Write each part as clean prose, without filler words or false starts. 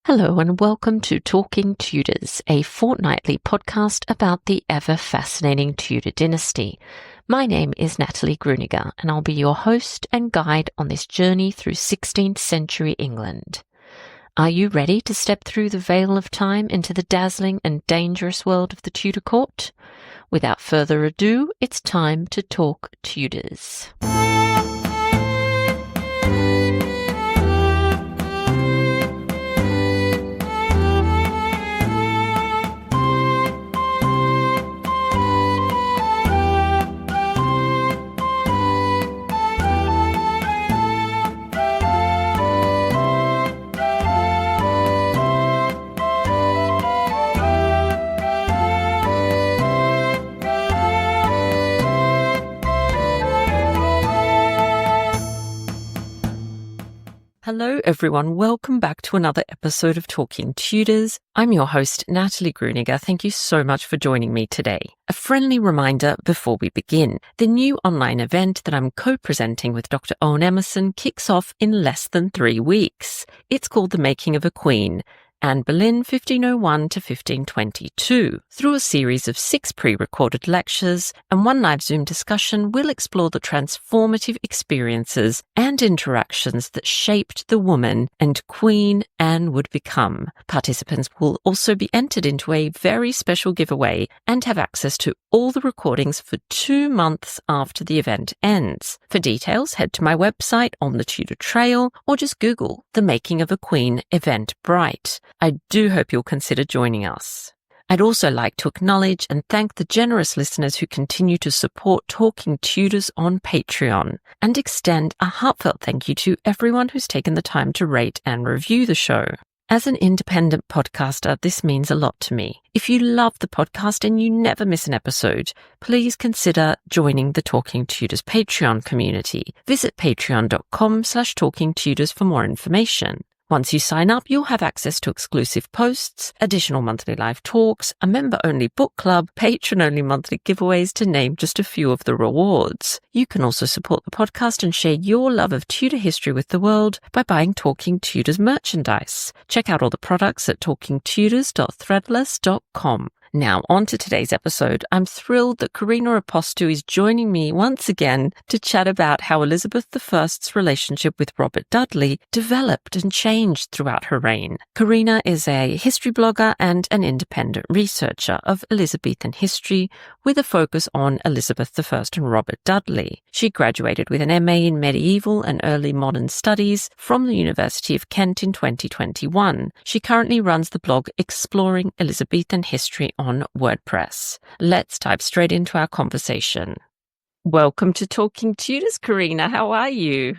Hello and welcome to Talking Tudors, a fortnightly podcast about the ever-fascinating Tudor dynasty. My name is Natalie Grueninger and I'll be your host and guide on this journey through 16th century England. Are you ready to step through the veil of time into the dazzling and dangerous world of the Tudor court? Without further ado, it's time to talk Tudors. Hello everyone, welcome back to another episode of Talking Tudors. I'm your host, Natalie Grueninger. Thank you so much for joining me today. A friendly reminder before we begin. The new online event that I'm co-presenting with Dr. Owen Emerson kicks off in less than 3 weeks. It's called The Making of a Queen, Anne Boleyn 1501 to 1522. Through a series of 6 pre-recorded lectures and 1 live Zoom discussion, we'll explore the transformative experiences and interactions that shaped the woman and Queen Anne would become. Participants will also be entered into a very special giveaway and have access to all the recordings for 2 months after the event ends. For details, head to my website On the Tudor Trail or just Google The Making of a Queen Eventbrite. I do hope you'll consider joining us. I'd also like to acknowledge and thank the generous listeners who continue to support Talking Tudors on Patreon, and extend a heartfelt thank you to everyone who's taken the time to rate and review the show. As an independent podcaster, this means a lot to me. If you love the podcast and you never miss an episode, please consider joining the Talking Tudors Patreon community. Visit patreon.com/talkingtudors for more information. Once you sign up, you'll have access to exclusive posts, additional monthly live talks, a member-only book club, patron-only monthly giveaways, to name just a few of the rewards. You can also support the podcast and share your love of Tudor history with the world by buying Talking Tudors merchandise. Check out all the products at talkingtudors.threadless.com. Now, on to today's episode. I'm thrilled that Corina Apostu is joining me once again to chat about how Elizabeth I's relationship with Robert Dudley developed and changed throughout her reign. Corina is a history blogger and an independent researcher of Elizabethan history with a focus on Elizabeth I and Robert Dudley. She graduated with an MA in Medieval and Early Modern Studies from the University of Kent in 2021. She currently runs the blog Exploring Elizabethan History on WordPress. Let's dive straight into our conversation. Welcome to Talking Tudors, Corina. How are you?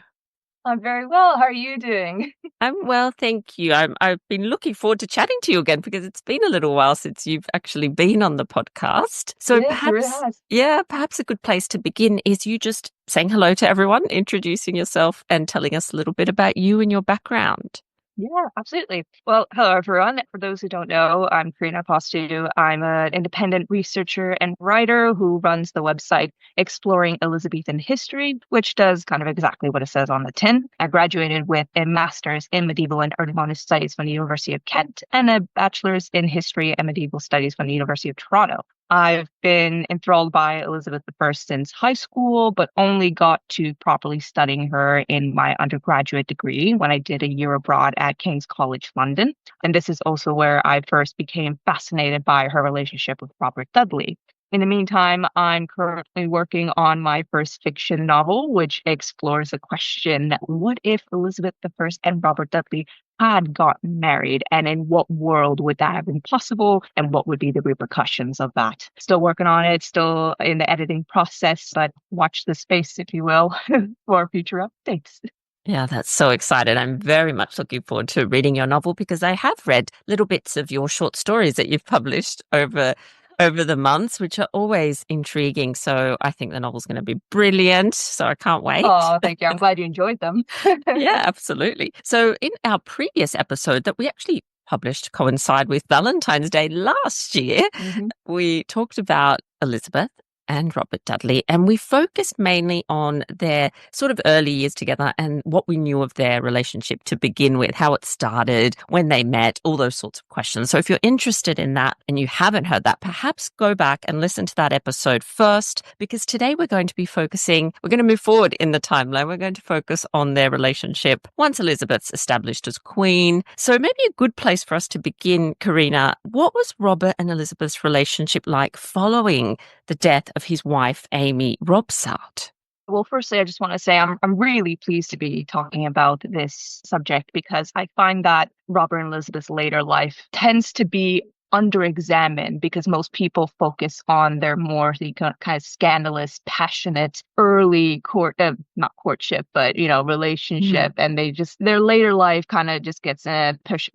I'm very well. How are you doing? I'm well, thank you. I've been looking forward to chatting to you again because it's been a little while since you've actually been on the podcast. So perhaps a good place to begin is you just saying hello to everyone, introducing yourself and telling us a little bit about you and your background. Yeah, absolutely. Well, hello, everyone. For those who don't know, I'm Karina Apostu. I'm an independent researcher and writer who runs the website Exploring Elizabethan History, which does kind of exactly what it says on the tin. I graduated with a master's in medieval and early modern studies from the University of Kent and a bachelor's in history and medieval studies from the University of Toronto. I've been enthralled by Elizabeth I since high school, but only got to properly studying her in my undergraduate degree when I did a year abroad at King's College London. And this is also where I first became fascinated by her relationship with Robert Dudley. In the meantime, I'm currently working on my first fiction novel, which explores the question, what if Elizabeth I and Robert Dudley had gotten married, and in what world would that have been possible, and what would be the repercussions of that? Still working on it, still in the editing process, but watch this space, if you will, for future updates. Yeah, that's so exciting. I'm very much looking forward to reading your novel because I have read little bits of your short stories that you've published over the months, which are always intriguing. So I think the novel's going to be brilliant. So I can't wait. Oh, thank you. I'm glad you enjoyed them. Yeah, absolutely. So in our previous episode that we actually published to coincide with Valentine's Day last year, we talked about Elizabeth and Robert Dudley, and we focused mainly on their sort of early years together and what we knew of their relationship to begin with, how it started, when they met, all those sorts of questions. So if you're interested in that and you haven't heard that, perhaps go back and listen to that episode first, because today we're going to move forward in the timeline. We're going to focus on their relationship once Elizabeth's established as queen. So maybe a good place for us to begin, Karina, what was Robert and Elizabeth's relationship like following the death of his wife, Amy Robsart? Well, firstly, I just want to say I'm really pleased to be talking about this subject because I find that Robert and Elizabeth's later life tends to be under-examined because most people focus on their more kind of scandalous, passionate, early not courtship, but relationship, and their later life kind of just gets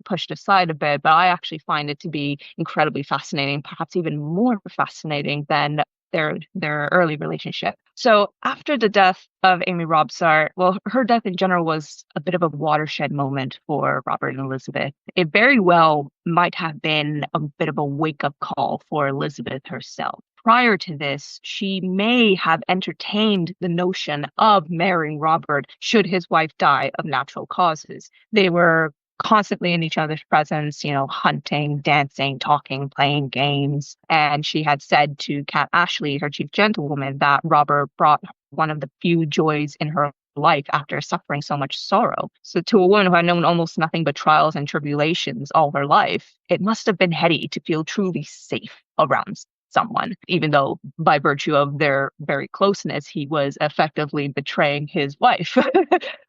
pushed aside a bit. But I actually find it to be incredibly fascinating, perhaps even more fascinating than their early relationship. So after the death of Amy Robsart, well, her death in general was a bit of a watershed moment for Robert and Elizabeth. It very well might have been a bit of a wake-up call for Elizabeth herself. Prior to this, she may have entertained the notion of marrying Robert should his wife die of natural causes. They were constantly in each other's presence, hunting, dancing, talking, playing games. And she had said to Cat Ashley, her chief gentlewoman, that Robert brought one of the few joys in her life after suffering so much sorrow. So to a woman who had known almost nothing but trials and tribulations all her life, it must have been heady to feel truly safe around someone, even though by virtue of their very closeness, he was effectively betraying his wife.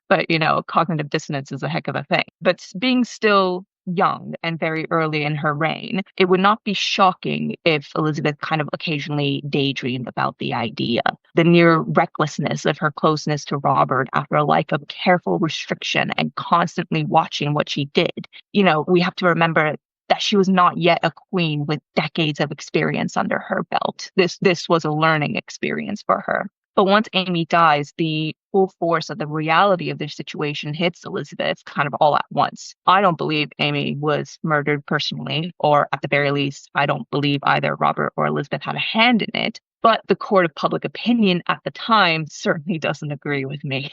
But, cognitive dissonance is a heck of a thing. But being still young and very early in her reign, it would not be shocking if Elizabeth kind of occasionally daydreamed about the idea. The near recklessness of her closeness to Robert after a life of careful restriction and constantly watching what she did. We have to remember that she was not yet a queen with decades of experience under her belt. This was a learning experience for her. But once Amy dies, the full force of the reality of their situation hits Elizabeth kind of all at once. I don't believe Amy was murdered personally, or at the very least, I don't believe either Robert or Elizabeth had a hand in it. But the court of public opinion at the time certainly doesn't agree with me.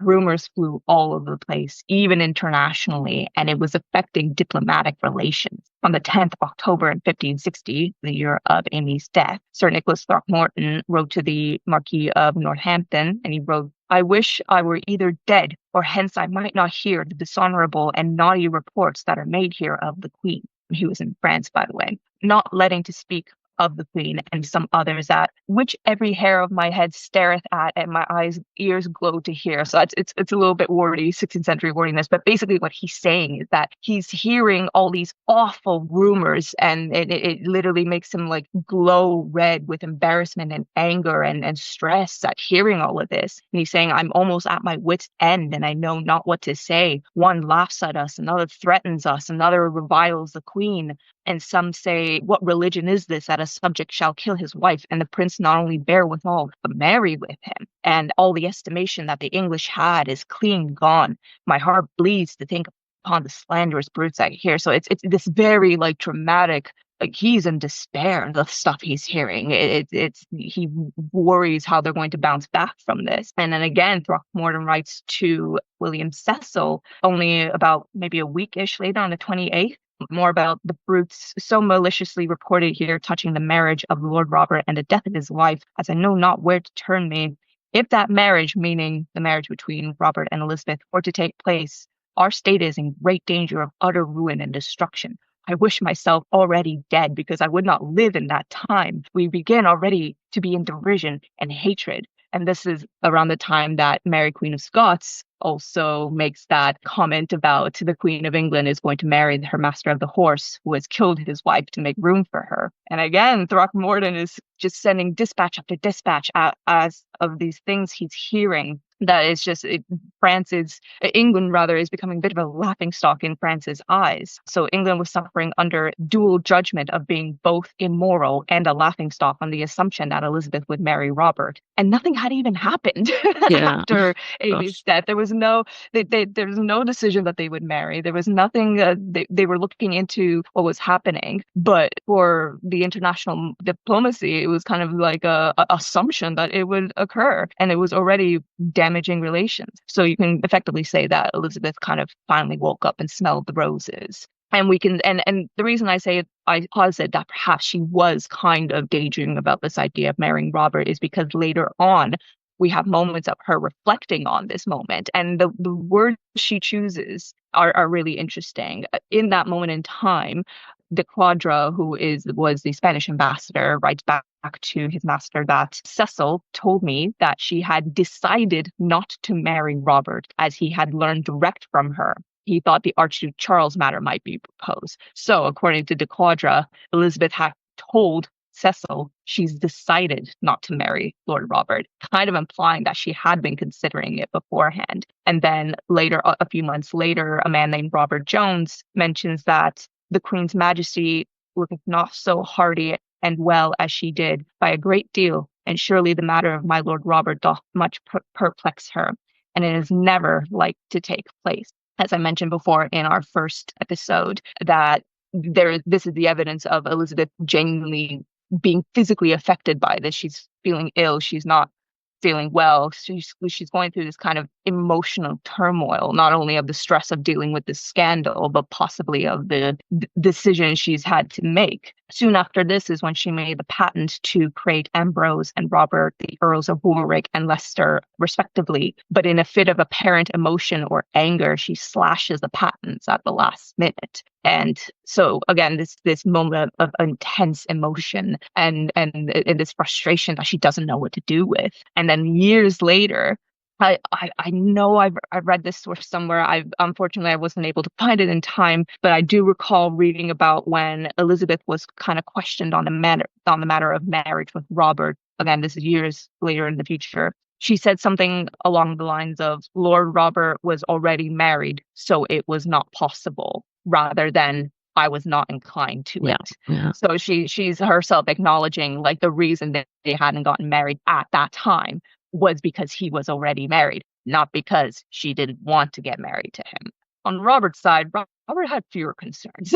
Rumors flew all over the place, even internationally, and it was affecting diplomatic relations. On the 10th of October in 1560, the year of Amy's death, Sir Nicholas Throckmorton wrote to the Marquis of Northampton, and he wrote, "I wish I were either dead, or hence I might not hear the dishonorable and naughty reports that are made here of the Queen." He was in France, by the way. Not letting to speak of the Queen and some others that which every hair of my head stareth at, and my ears glow to hear. So it's a little bit wordy, 16th century wordiness, but basically what he's saying is that he's hearing all these awful rumors, and it literally makes him like glow red with embarrassment and anger and stress at hearing all of this. And he's saying, "I'm almost at my wit's end, and I know not what to say. One laughs at us, another threatens us, another reviles the Queen. And some say, what religion is this that a subject shall kill his wife, and the prince not only bear withal, but marry with him? And all the estimation that the English had is clean gone. My heart bleeds to think upon the slanderous brutes I hear." So it's this very like dramatic, like he's in despair of the stuff he's hearing. He worries how they're going to bounce back from this. And then again, Throckmorton writes to William Cecil only about maybe a week-ish later on the 28th. More about the brutes so maliciously reported here touching the marriage of Lord Robert and the death of his wife, as I know not where to turn me. If that marriage, meaning the marriage between Robert and Elizabeth, were to take place, our state is in great danger of utter ruin and destruction. I wish myself already dead, because I would not live in that time. We begin already to be in derision and hatred. And this is around the time that Mary, Queen of Scots, also makes that comment about the Queen of England is going to marry her master of the horse, who has killed his wife to make room for her. And again, Throckmorton is just sending dispatch after dispatch as of these things he's hearing that is just England rather is becoming a bit of a laughingstock in France's eyes. So England was suffering under dual judgment of being both immoral and a laughingstock on the assumption that Elizabeth would marry Robert. And nothing had even happened after Amy's death. There was there was no decision that they would marry. There was nothing. They were looking into what was happening, but for the international diplomacy, it was kind of like a assumption that it would occur, and it was already damaging relations. So you can effectively say that Elizabeth kind of finally woke up and smelled the roses. And we can, and the reason I posit that perhaps she was kind of daydreaming about this idea of marrying Robert is because later on, we have moments of her reflecting on this moment. And the words she chooses are really interesting. In that moment in time, de Quadra, who was the Spanish ambassador, writes back to his master that Cecil told me that she had decided not to marry Robert, as he had learned direct from her. He thought the Archduke Charles matter might be proposed. So, according to de Quadra, Elizabeth had told Cecil she's decided not to marry Lord Robert, kind of implying that she had been considering it beforehand. And then later, a few months later, a man named Robert Jones mentions that the Queen's Majesty looketh not so hardy and well as she did by a great deal, and surely the matter of my Lord Robert doth much perplex her, and it is never like to take place. As I mentioned before in our first episode, that this is the evidence of Elizabeth genuinely being physically affected by this. She's feeling ill. She's not feeling well. She's going through this kind of emotional turmoil, not only of the stress of dealing with this scandal, but possibly of the decision she's had to make. Soon after this is when she made the patent to create Ambrose and Robert, the Earls of Warwick and Leicester, respectively. But in a fit of apparent emotion or anger, she slashes the patents at the last minute. And so again, this moment of intense emotion and this frustration that she doesn't know what to do with. And then years later, I know I've read this source somewhere. Unfortunately I wasn't able to find it in time, but I do recall reading about when Elizabeth was kind of questioned on the matter of marriage with Robert. Again, this is years later in the future. She said something along the lines of, Lord Robert was already married, so it was not possible, rather than I was not inclined to it. Yeah. So she's herself acknowledging like the reason that they hadn't gotten married at that time was because he was already married, not because she didn't want to get married to him. On Robert's side, Robert had fewer concerns.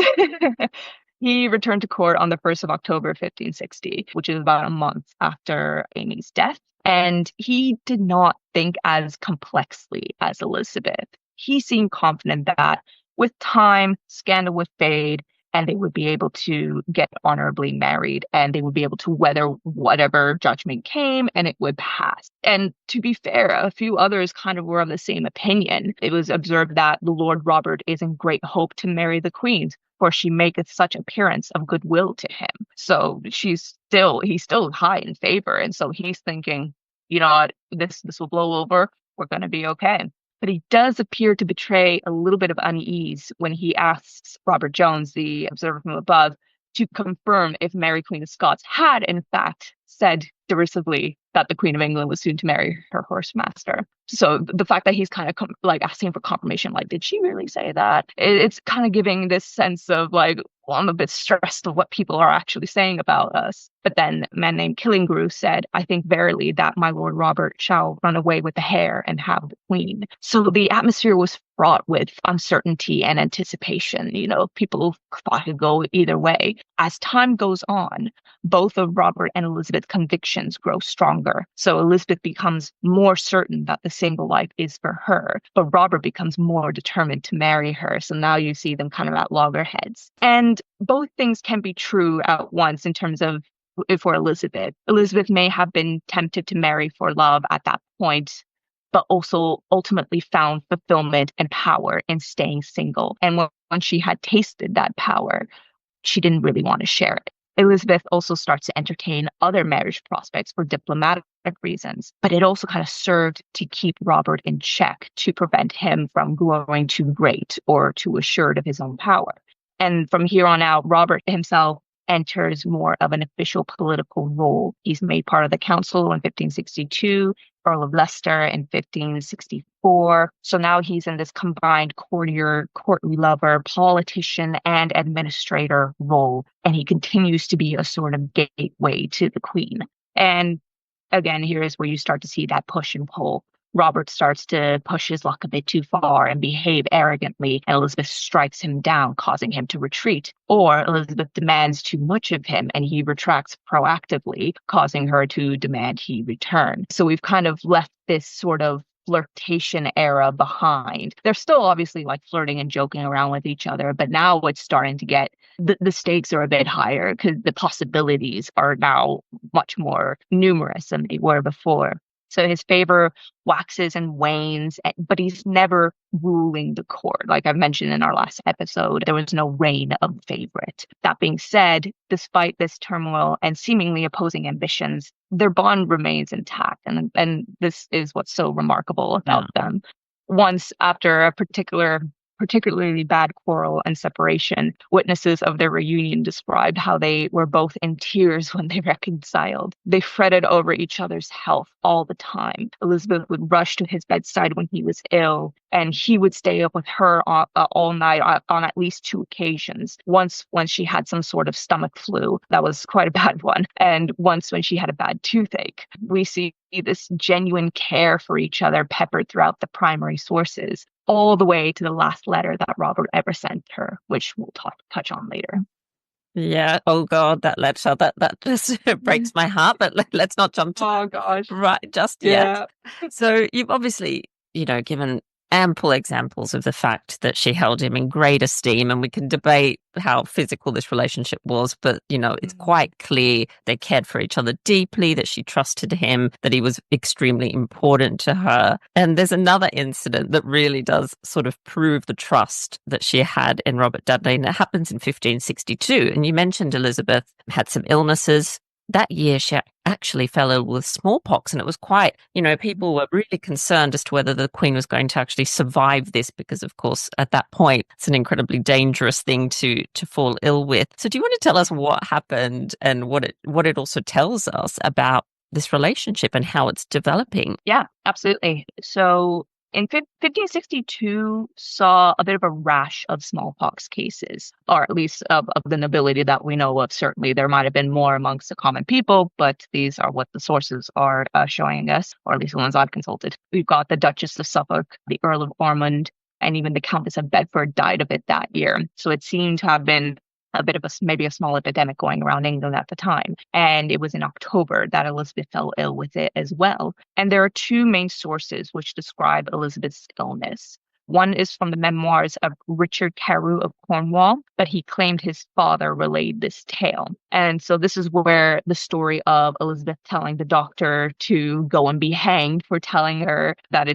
He returned to court on the 1st of October, 1560, which is about a month after Amy's death. And he did not think as complexly as Elizabeth. He seemed confident that with time, scandal would fade, and they would be able to get honorably married, and they would be able to weather whatever judgment came, and it would pass. And to be fair, a few others kind of were of the same opinion. It was observed that the Lord Robert is in great hope to marry the Queen, for she maketh such appearance of goodwill to him. So he's still high in favor, and so he's thinking, you know what, this will blow over. We're going to be okay. But he does appear to betray a little bit of unease when he asks Robert Jones, the observer from above, to confirm if Mary Queen of Scots had, in fact, said derisively that the Queen of England was soon to marry her horsemaster. So the fact that he's kind of asking for confirmation, like, did she really say that? It's kind of giving this sense of like, well, I'm a bit stressed of what people are actually saying about us. But then a man named Killigrew said, I think verily that my Lord Robert shall run away with the heir and have the Queen. So the atmosphere was fraught with uncertainty and anticipation. You know, people thought it could go either way. As time goes on, both of Robert and Elizabeth's convictions grow stronger. So Elizabeth becomes more certain that the single life is for her, but Robert becomes more determined to marry her. So now you see them kind of at loggerheads. And both things can be true at once in terms of for Elizabeth. Elizabeth may have been tempted to marry for love at that point, but also ultimately found fulfillment and power in staying single. And when she had tasted that power, she didn't really want to share it. Elizabeth also starts to entertain other marriage prospects for diplomatic reasons, but it also kind of served to keep Robert in check, to prevent him from growing too great or too assured of his own power. And from here on out, Robert himself enters more of an official political role. He's made part of the council in 1562, Earl of Leicester in 1564. So now he's in this combined courtier, courtly lover, politician, and administrator role. And he continues to be a sort of gateway to the Queen. And again, here is where you start to see that push and pull. Robert starts to push his luck a bit too far and behave arrogantly, and Elizabeth strikes him down, causing him to retreat. Or Elizabeth demands too much of him, and he retracts proactively, causing her to demand he return. So we've kind of left this sort of flirtation era behind. They're still obviously like flirting and joking around with each other, but now it's starting to get the stakes are a bit higher because the possibilities are now much more numerous than they were before. So his favor waxes and wanes, but he's never ruling the court. Like I've mentioned in our last episode, there was no reign of favorite. That being said, despite this turmoil and seemingly opposing ambitions, their bond remains intact. And this is what's so remarkable about them. Once after a particularly bad quarrel and separation, witnesses of their reunion described how they were both in tears when they reconciled. They fretted over each other's health all the time. Elizabeth would rush to his bedside when he was ill, and he would stay up with her all night on at least 2 occasions. Once when she had some sort of stomach flu, that was quite a bad one, and once when she had a bad toothache. We see this genuine care for each other peppered throughout the primary sources, all the way to the last letter that Robert ever sent her, which we'll touch on later. Yeah. Oh God, that letter that just breaks my heart. But let's not jump to right just yet. So you've obviously, given ample examples of the fact that she held him in great esteem, and we can debate how physical this relationship was, but it's quite clear they cared for each other deeply, that she trusted him, that he was extremely important to her. And there's another incident that really does sort of prove the trust that she had in Robert Dudley, and it happens in 1562. And you mentioned Elizabeth had some illnesses. That year, she actually fell ill with smallpox, and it was quite, people were really concerned as to whether the Queen was going to actually survive this, because, of course, at that point, it's an incredibly dangerous thing to fall ill with. So do you want to tell us what happened and what it also tells us about this relationship and how it's developing? Yeah, absolutely. So in 1562 saw a bit of a rash of smallpox cases, or at least of the nobility that we know of. Certainly there might have been more amongst the common people, but these are what the sources are showing us, or at least the ones I've consulted. We've got the Duchess of Suffolk, the Earl of Ormond, and even the Countess of Bedford died of it that year. So it seemed to have been a bit of maybe a small epidemic going around England at the time. And it was in October that Elizabeth fell ill with it as well. And there are 2 main sources which describe Elizabeth's illness. One is from the memoirs of Richard Carew of Cornwall, but he claimed his father relayed this tale. And so this is where the story of Elizabeth telling the doctor to go and be hanged for telling her that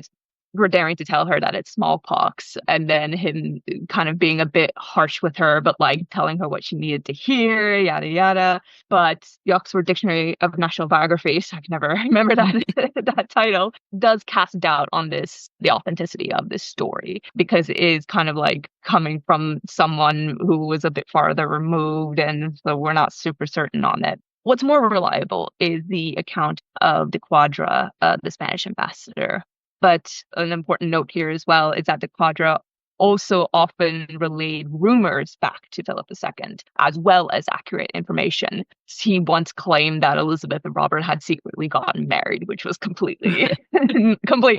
for daring to tell her that it's smallpox, and then him kind of being a bit harsh with her, but like telling her what she needed to hear, yada yada. But the Oxford Dictionary of National Biography, so I can never remember that title, does cast doubt on the authenticity of this story, because it is kind of like coming from someone who was a bit farther removed, and so we're not super certain on it. What's more reliable is the account of de Quadra, the Spanish ambassador. But an important note here as well is that de Quadra also often relayed rumors back to Philip II, as well as accurate information. He once claimed that Elizabeth and Robert had secretly gotten married, which was complete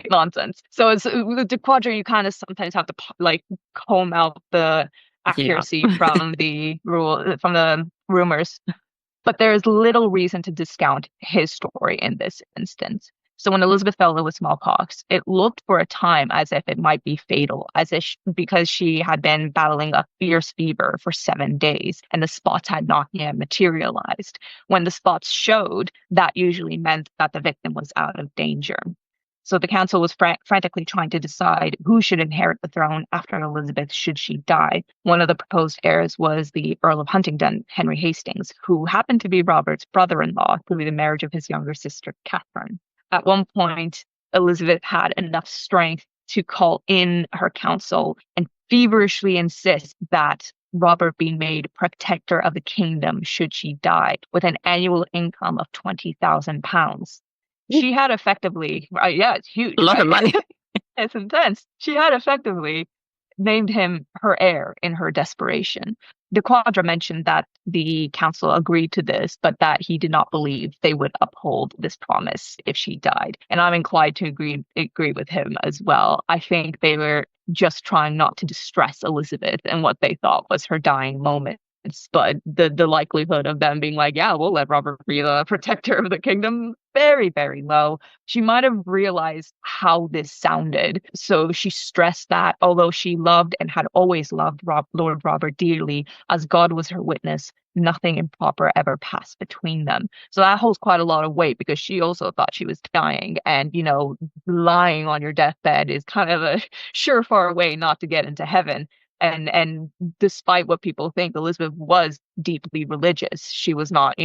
nonsense. So as with de Quadra, you kind of sometimes have to comb out the accuracy from the rumors. But there is little reason to discount his story in this instance. So when Elizabeth fell ill with smallpox, it looked for a time as if it might be fatal, because she had been battling a fierce fever for 7 days and the spots had not yet materialized. When the spots showed, that usually meant that the victim was out of danger. So the council was frantically trying to decide who should inherit the throne after Elizabeth should she die. One of the proposed heirs was the Earl of Huntingdon, Henry Hastings, who happened to be Robert's brother-in-law through the marriage of his younger sister, Catherine. At one point, Elizabeth had enough strength to call in her council and feverishly insist that Robert be made protector of the kingdom should she die, with an annual income of £20,000. She had effectively, right, yeah, it's huge, A lot right? of money. It's intense. She had effectively named him her heir in her desperation. De Quadra mentioned that the council agreed to this, but that he did not believe they would uphold this promise if she died. And I'm inclined to agree with him as well. I think they were just trying not to distress Elizabeth in what they thought was her dying moment. But the likelihood of them being like, yeah, we'll let Robert be the protector of the kingdom, very, very low. She might have realized how this sounded. So she stressed that although she loved and had always loved Lord Robert dearly, as God was her witness, nothing improper ever passed between them. So that holds quite a lot of weight because she also thought she was dying. And, lying on your deathbed is kind of a surefire way not to get into heaven. And despite what people think, Elizabeth was deeply religious. She was not,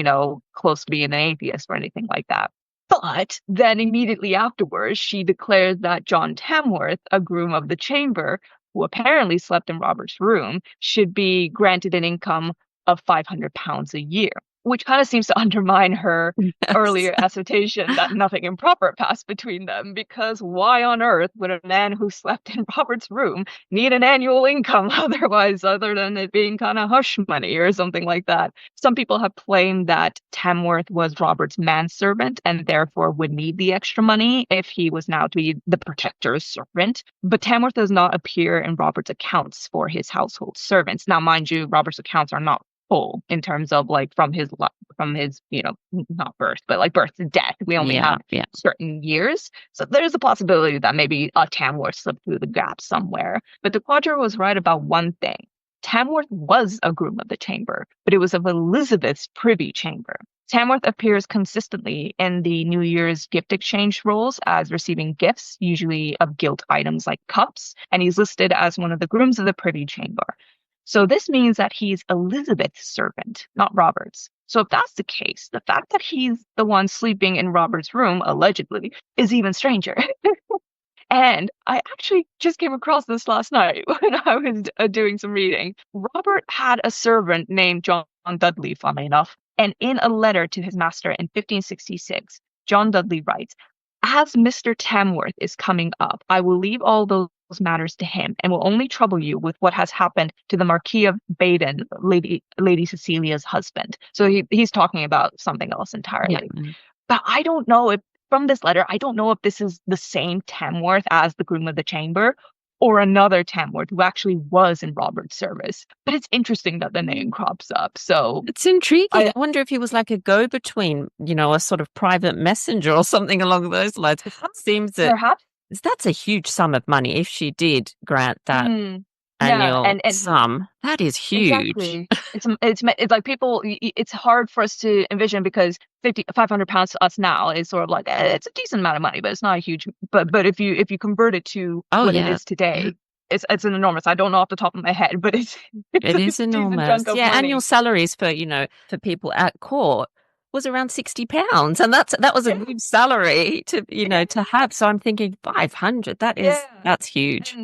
close to being an atheist or anything like that. But then immediately afterwards, she declared that John Tamworth, a groom of the chamber, who apparently slept in Robert's room, should be granted an income of £500 a year, which kind of seems to undermine her earlier assertion that nothing improper passed between them, because why on earth would a man who slept in Robert's room need an annual income other than it being kind of hush money or something like that? Some people have claimed that Tamworth was Robert's manservant and therefore would need the extra money if he was now to be the protector's servant. But Tamworth does not appear in Robert's accounts for his household servants. Now, mind you, Robert's accounts are not full in terms of from his not birth, but birth to death. We only have certain years, so there's a possibility that maybe a Tamworth slipped through the gaps somewhere. But de Quadra was right about one thing: Tamworth was a groom of the chamber, but it was of Elizabeth's privy chamber. Tamworth appears consistently in the New Year's gift exchange rolls as receiving gifts, usually of gilt items like cups, and he's listed as one of the grooms of the privy chamber. So this means that he's Elizabeth's servant, not Robert's. So if that's the case, the fact that he's the one sleeping in Robert's room, allegedly, is even stranger. And I actually just came across this last night when I was doing some reading. Robert had a servant named John Dudley, funnily enough, and in a letter to his master in 1566, John Dudley writes, "As Mr. Tamworth is coming up, I will leave all those matters to him and will only trouble you with what has happened to the Marquis of Baden, Lady Cecilia's husband." So he's talking about something else entirely. Yeah. But I don't know if, from this letter, I don't know if this is the same Tamworth as the groom of the chamber or another Tamworth who actually was in Robert's service. But it's interesting that the name crops up. So it's intriguing. I wonder if he was like a go-between, a sort of private messenger or something along those lines. It seems that perhaps that's a huge sum of money if she did grant that annual sum. That is huge. Exactly. It's like people. It's hard for us to envision because £500 to us now is sort of like it's a decent amount of money, but it's not a huge. But if you convert it to what it is today, it's an enormous. I don't know off the top of my head, but it is enormous. Yeah, money. Annual salaries for people at court was around £60, and that was a good salary to to have. So I'm thinking 500. That's huge.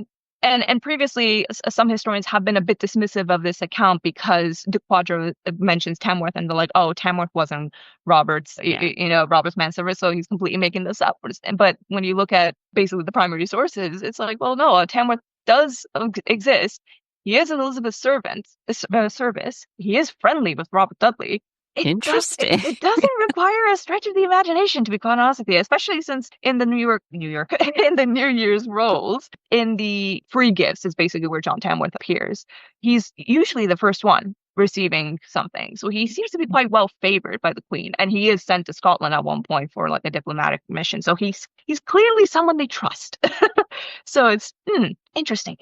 And previously, some historians have been a bit dismissive of this account because de Quadra mentions Tamworth, and they're like, "Oh, Tamworth wasn't Robert's, Robert's manservant, so he's completely making this up." But when you look at basically the primary sources, it's like, well, no, Tamworth does exist. He is Elizabeth's service. He is friendly with Robert Dudley. Interesting. It doesn't require a stretch of the imagination, to be quite honest with you, especially since in the in the New Year's rolls, in the free gifts is basically where John Tamworth appears. He's usually the first one receiving something. So he seems to be quite well favored by the Queen, and he is sent to Scotland at one point for a diplomatic mission. So he's clearly someone they trust. So it's interesting.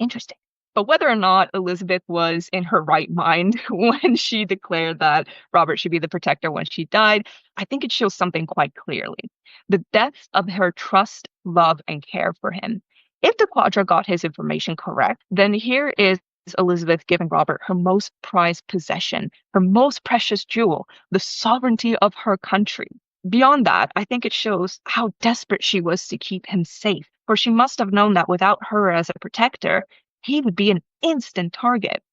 But whether or not Elizabeth was in her right mind when she declared that Robert should be the protector when she died, I think it shows something quite clearly: the depth of her trust, love, and care for him. If de Quadra got his information correct, then here is Elizabeth giving Robert her most prized possession, her most precious jewel, the sovereignty of her country. Beyond that, I think it shows how desperate she was to keep him safe, for she must have known that without her as a protector, he would be an instant target.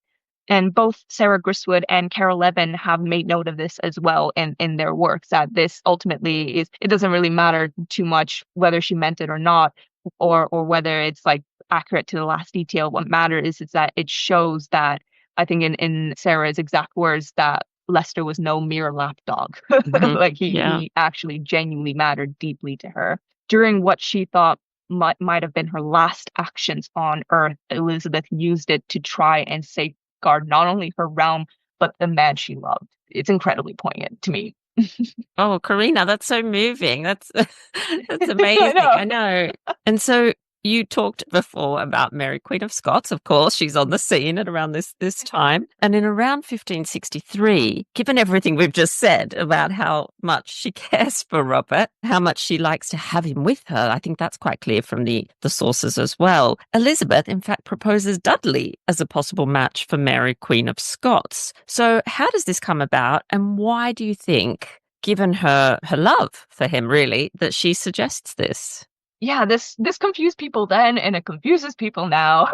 And both Sarah Gristwood and Carol Levin have made note of this as well in their works, that this ultimately is, it doesn't really matter too much whether she meant it or not, or whether it's like accurate to the last detail. What matters is that it shows that, I think in Sarah's exact words, that Leicester was no mere lapdog. Mhm. Like Yeah. he actually genuinely mattered deeply to her. During what she thought might have been her last actions on Earth, Elizabeth used it to try and safeguard not only her realm, but the man she loved. It's incredibly poignant to me. Oh, Karina, that's so moving. That's that's I amazing. know. I know. And so you talked before about Mary, Queen of Scots. Of course, she's on the scene at around this time. And in around 1563, given everything we've just said about how much she cares for Robert, how much she likes to have him with her, I think that's quite clear from the sources as well. Elizabeth, in fact, proposes Dudley as a possible match for Mary, Queen of Scots. So how does this come about, and why do you think, given her love for him, really, that she suggests this? Yeah, this confused people then, and it confuses people now.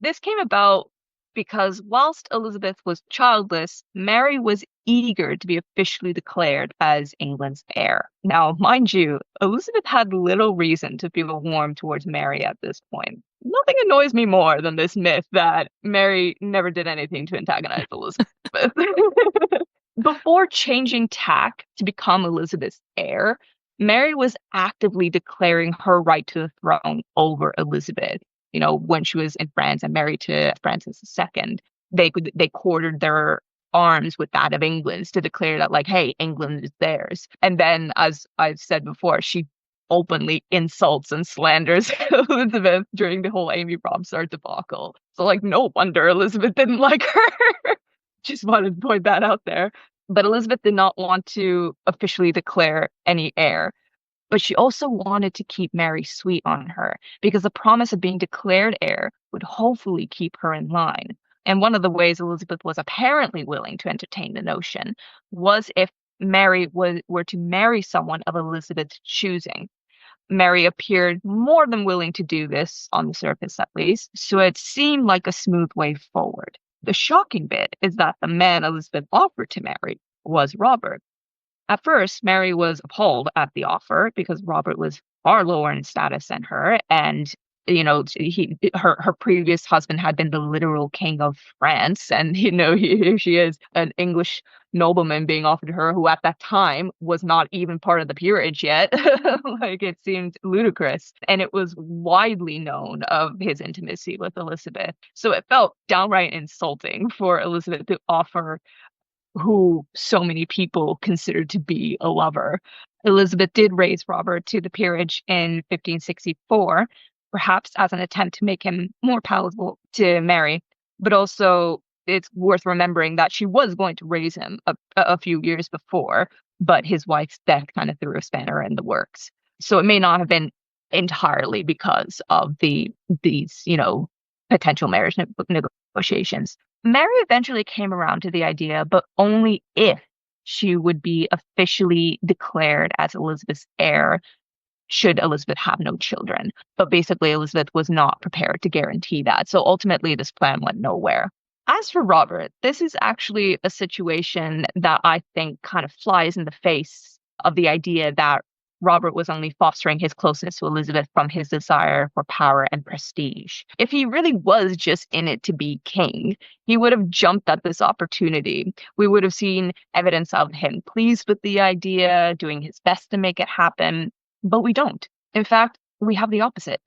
This came about because whilst Elizabeth was childless, Mary was eager to be officially declared as England's heir. Now, mind you, Elizabeth had little reason to feel warm towards Mary at this point. Nothing annoys me more than this myth that Mary never did anything to antagonize Elizabeth. Before changing tack to become Elizabeth's heir, Mary was actively declaring her right to the throne over Elizabeth. You know, when she was in France and married to Francis II, they quartered their arms with that of England's to declare that, like, hey, England is theirs. And then, as I've said before, she openly insults and slanders Elizabeth during the whole Amy Robsart debacle. So, like, no wonder Elizabeth didn't like her. Just wanted to point that out there. But Elizabeth did not want to officially declare any heir. But she also wanted to keep Mary sweet on her, because the promise of being declared heir would hopefully keep her in line. And one of the ways Elizabeth was apparently willing to entertain the notion was if Mary were to marry someone of Elizabeth's choosing. Mary appeared more than willing to do this, on the surface at least, so it seemed like a smooth way forward. The shocking bit is that the man Elizabeth offered to marry was Robert. At first, Mary was appalled at the offer because Robert was far lower in status than her, and her previous husband had been the literal king of France, and here she is, an English nobleman being offered to her, who at that time was not even part of the peerage yet. Like, it seemed ludicrous, and it was widely known of his intimacy with Elizabeth, so it felt downright insulting for Elizabeth to offer who so many people considered to be a lover. Elizabeth did raise Robert to the peerage in 1564, perhaps as an attempt to make him more palatable to Mary, but also it's worth remembering that she was going to raise him a few years before, but his wife's death kind of threw a spanner in the works. So it may not have been entirely because of these potential marriage negotiations. Mary eventually came around to the idea, but only if she would be officially declared as Elizabeth's heir should Elizabeth have no children. But basically, Elizabeth was not prepared to guarantee that. So ultimately, this plan went nowhere. As for Robert, this is actually a situation that I think kind of flies in the face of the idea that Robert was only fostering his closeness to Elizabeth from his desire for power and prestige. If he really was just in it to be king, he would have jumped at this opportunity. We would have seen evidence of him pleased with the idea, doing his best to make it happen, but we don't. In fact, we have the opposite.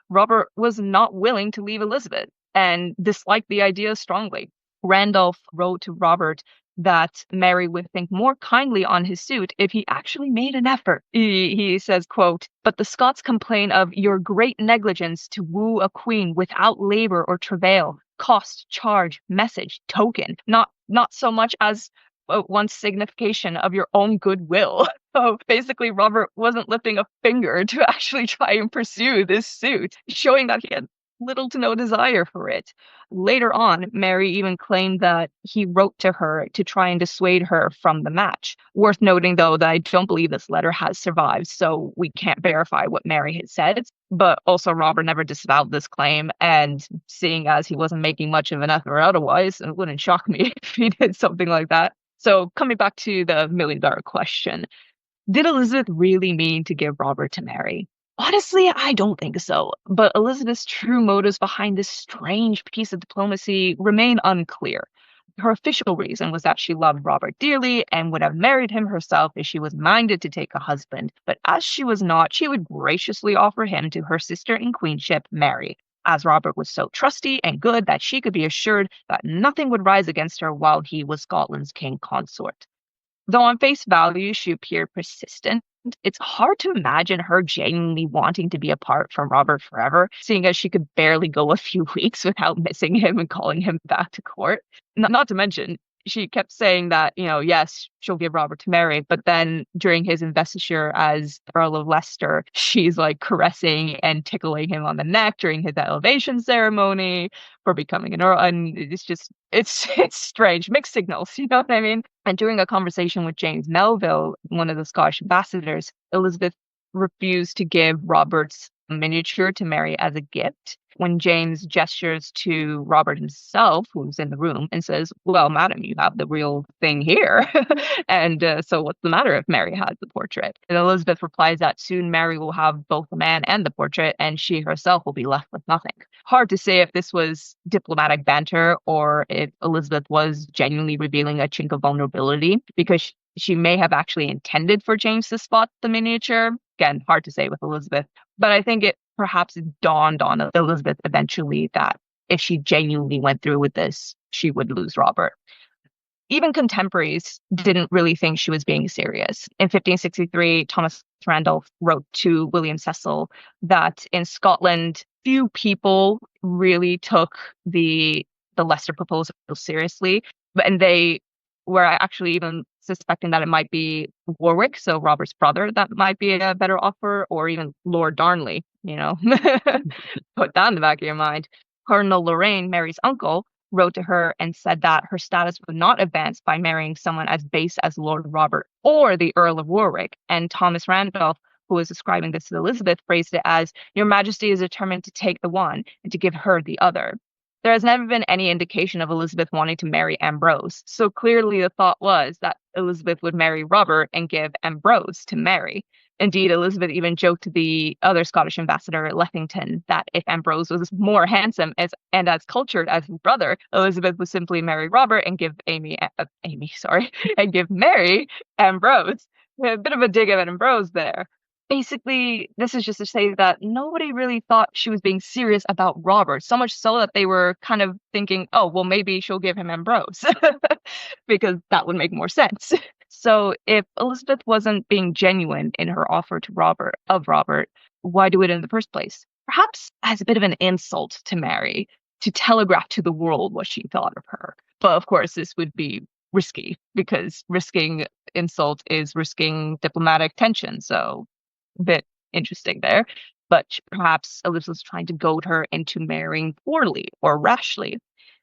Robert was not willing to leave Elizabeth and disliked the idea strongly. Randolph wrote to Robert that Mary would think more kindly on his suit if he actually made an effort. He says, quote, "But the Scots complain of your great negligence to woo a queen without labor or travail, cost, charge, message, token, not so much as one signification of your own goodwill." So basically, Robert wasn't lifting a finger to actually try and pursue this suit, showing that he had little to no desire for it. Later on, Mary even claimed that he wrote to her to try and dissuade her from the match. Worth noting, though, that I don't believe this letter has survived, so we can't verify what Mary had said. But also, Robert never disavowed this claim, and seeing as he wasn't making much of an effort otherwise, it wouldn't shock me if he did something like that. So, coming back to the million-dollar question, did Elizabeth really mean to give Robert to Mary? Honestly, I don't think so. But Elizabeth's true motives behind this strange piece of diplomacy remain unclear. Her official reason was that she loved Robert dearly and would have married him herself if she was minded to take a husband. But as she was not, she would graciously offer him to her sister in queenship, Mary, as Robert was so trusty and good that she could be assured that nothing would rise against her while he was Scotland's king consort. Though on face value she appeared persistent, it's hard to imagine her genuinely wanting to be apart from Robert forever, seeing as she could barely go a few weeks without missing him and calling him back to court. Not to mention, she kept saying that, yes, she'll give Robert to Mary, but then during his investiture as Earl of Leicester, she's like caressing and tickling him on the neck during his elevation ceremony for becoming an earl. And it's strange, mixed signals, you know what I mean? And during a conversation with James Melville, one of the Scottish ambassadors, Elizabeth refused to give Robert's miniature to Mary as a gift. When James gestures to Robert himself, who's in the room, and says, "Well, madam, you have the real thing here." And so what's the matter if Mary has the portrait? And Elizabeth replies that soon Mary will have both the man and the portrait, and she herself will be left with nothing. Hard to say if this was diplomatic banter or if Elizabeth was genuinely revealing a chink of vulnerability, because she may have actually intended for James to spot the miniature. Again, hard to say with Elizabeth. But I think it perhaps dawned on Elizabeth eventually that if she genuinely went through with this, she would lose Robert. Even contemporaries didn't really think she was being serious. In 1563, Thomas Randolph wrote to William Cecil that in Scotland, few people really took the Leicester proposal seriously, and they were actually even suspecting that it might be Warwick, so Robert's brother, that might be a better offer, or even Lord Darnley, Put that in the back of your mind. Cardinal Lorraine, Mary's uncle, wrote to her and said that her status would not advance by marrying someone as base as Lord Robert or the Earl of Warwick. And Thomas Randolph, who was describing this to Elizabeth, phrased it as, "Your Majesty is determined to take the one and to give her the other." There has never been any indication of Elizabeth wanting to marry Ambrose, so clearly the thought was that Elizabeth would marry Robert and give Ambrose to Mary. Indeed, Elizabeth even joked to the other Scottish ambassador, Lethington, that if Ambrose was more handsome and as cultured as his brother, Elizabeth would simply marry Robert and give and give Mary Ambrose. A bit of a dig at Ambrose there. Basically, this is just to say that nobody really thought she was being serious about Robert, so much so that they were kind of thinking, oh, well, maybe she'll give him Ambrose, because that would make more sense. So if Elizabeth wasn't being genuine in her offer to Robert, why do it in the first place? Perhaps as a bit of an insult to Mary, to telegraph to the world what she thought of her. But of course, this would be risky, because risking insult is risking diplomatic tension. So a bit interesting there. But perhaps Elizabeth's trying to goad her into marrying poorly or rashly.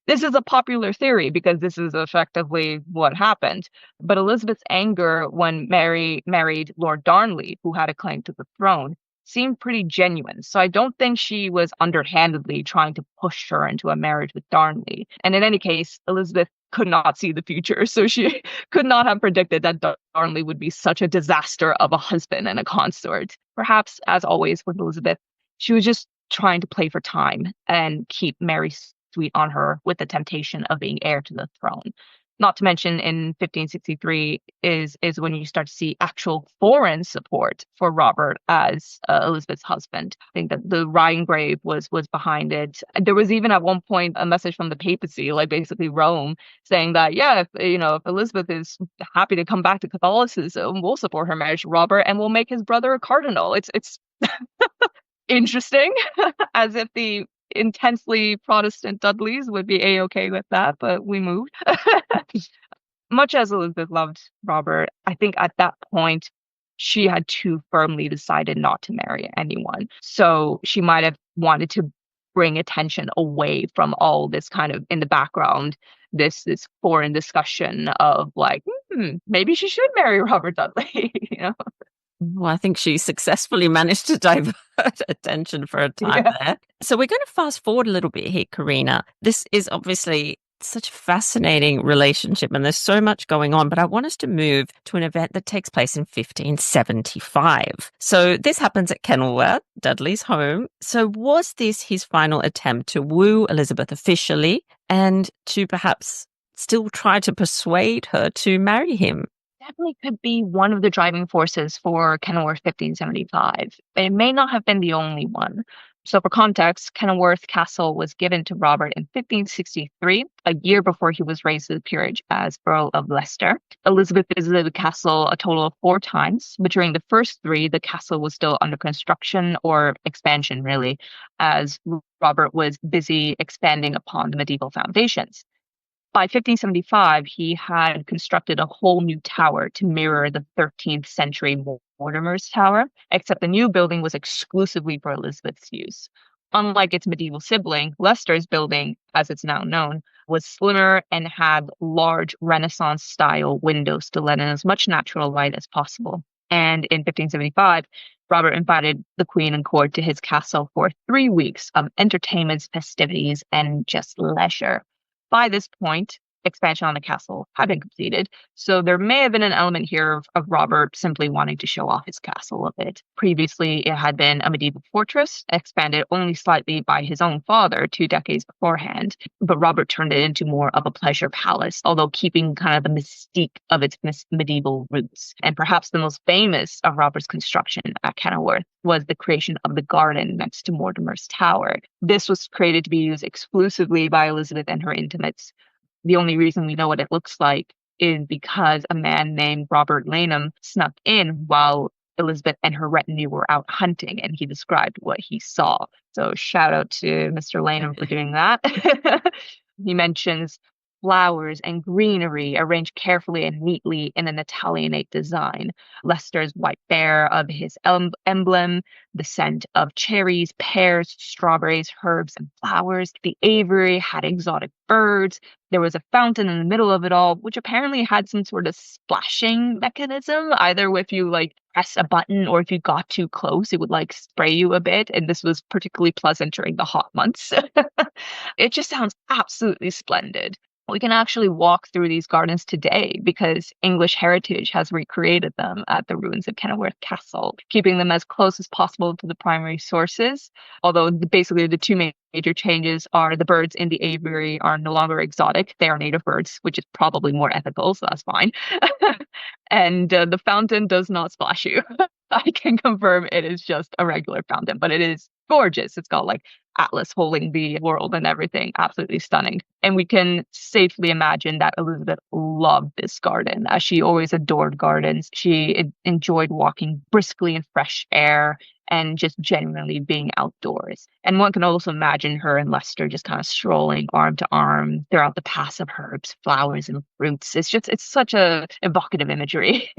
This is a popular theory because this is effectively what happened. But Elizabeth's anger when Mary married Lord Darnley, who had a claim to the throne, seemed pretty genuine. So I don't think she was underhandedly trying to push her into a marriage with Darnley. And in any case, Elizabeth could not see the future, so she could not have predicted that Darnley would be such a disaster of a husband and a consort. Perhaps, as always with Elizabeth, she was just trying to play for time and keep Mary sweet on her with the temptation of being heir to the throne. Not to mention in 1563 is when you start to see actual foreign support for Robert as Elizabeth's husband. I think that the Rhinegrave was behind it. There was even at one point a message from the papacy, like basically Rome, saying that, if Elizabeth is happy to come back to Catholicism, we'll support her marriage to Robert and we'll make his brother a cardinal. It's interesting, as if the intensely Protestant Dudleys would be a-okay with that, but we moved. Much as Elizabeth loved Robert, I think at that point she had too firmly decided not to marry anyone. So she might have wanted to bring attention away from all this kind of in the background, this foreign discussion of like, maybe she should marry Robert Dudley, you know? Well, I think she successfully managed to divert attention for a time Yeah. there. So we're going to fast forward a little bit here, Karina. This is obviously such a fascinating relationship and there's so much going on, but I want us to move to an event that takes place in 1575. So this happens at Kenilworth, Dudley's home. So was this his final attempt to woo Elizabeth officially and to perhaps still try to persuade her to marry him? Definitely could be one of the driving forces for Kenilworth 1575. But it may not have been the only one. So, for context, Kenilworth Castle was given to Robert in 1563, a year before he was raised to the peerage as Earl of Leicester. Elizabeth visited the castle a total of 4 times, but during the first 3, the castle was still under construction or expansion, really, as Robert was busy expanding upon the medieval foundations. By 1575, he had constructed a whole new tower to mirror the 13th century Mortimer's Tower, except the new building was exclusively for Elizabeth's use. Unlike its medieval sibling, Leicester's building, as it's now known, was slimmer and had large Renaissance-style windows to let in as much natural light as possible. And in 1575, Robert invited the Queen and court to his castle for 3 weeks of entertainments, festivities, and just leisure. By this point, expansion on the castle had been completed, so there may have been an element here of Robert simply wanting to show off his castle a bit. Previously, it had been a medieval fortress, expanded only slightly by his own father 2 decades beforehand, but Robert turned it into more of a pleasure palace, although keeping kind of the mystique of its medieval roots. And perhaps the most famous of Robert's construction at Kenilworth was the creation of the garden next to Mortimer's Tower. This was created to be used exclusively by Elizabeth and her intimates. The only reason we know what it looks like is because a man named Robert Lanham snuck in while Elizabeth and her retinue were out hunting, and he described what he saw. So shout out to Mr. Lanham for doing that. He mentions flowers and greenery arranged carefully and neatly in an Italianate design. Leicester's white bear of his emblem, the scent of cherries, pears, strawberries, herbs, and flowers. The aviary had exotic birds. There was a fountain in the middle of it all, which apparently had some sort of splashing mechanism. Either if you like press a button or if you got too close, it would like spray you a bit. And this was particularly pleasant during the hot months. It just sounds absolutely splendid. We can actually walk through these gardens today because English Heritage has recreated them at the ruins of Kenilworth Castle, keeping them as close as possible to the primary sources. Although basically the 2 major changes are the birds in the aviary are no longer exotic. They are native birds, which is probably more ethical, so that's fine. And the fountain does not splash you. I can confirm it is just a regular fountain, but it is gorgeous. It's got like Atlas holding the world and everything. Absolutely stunning. And we can safely imagine that Elizabeth loved this garden, as she always adored gardens. She enjoyed walking briskly in fresh air and just genuinely being outdoors. And one can also imagine her and Leicester just kind of strolling arm to arm throughout the paths of herbs, flowers, and fruits. It's such a evocative imagery.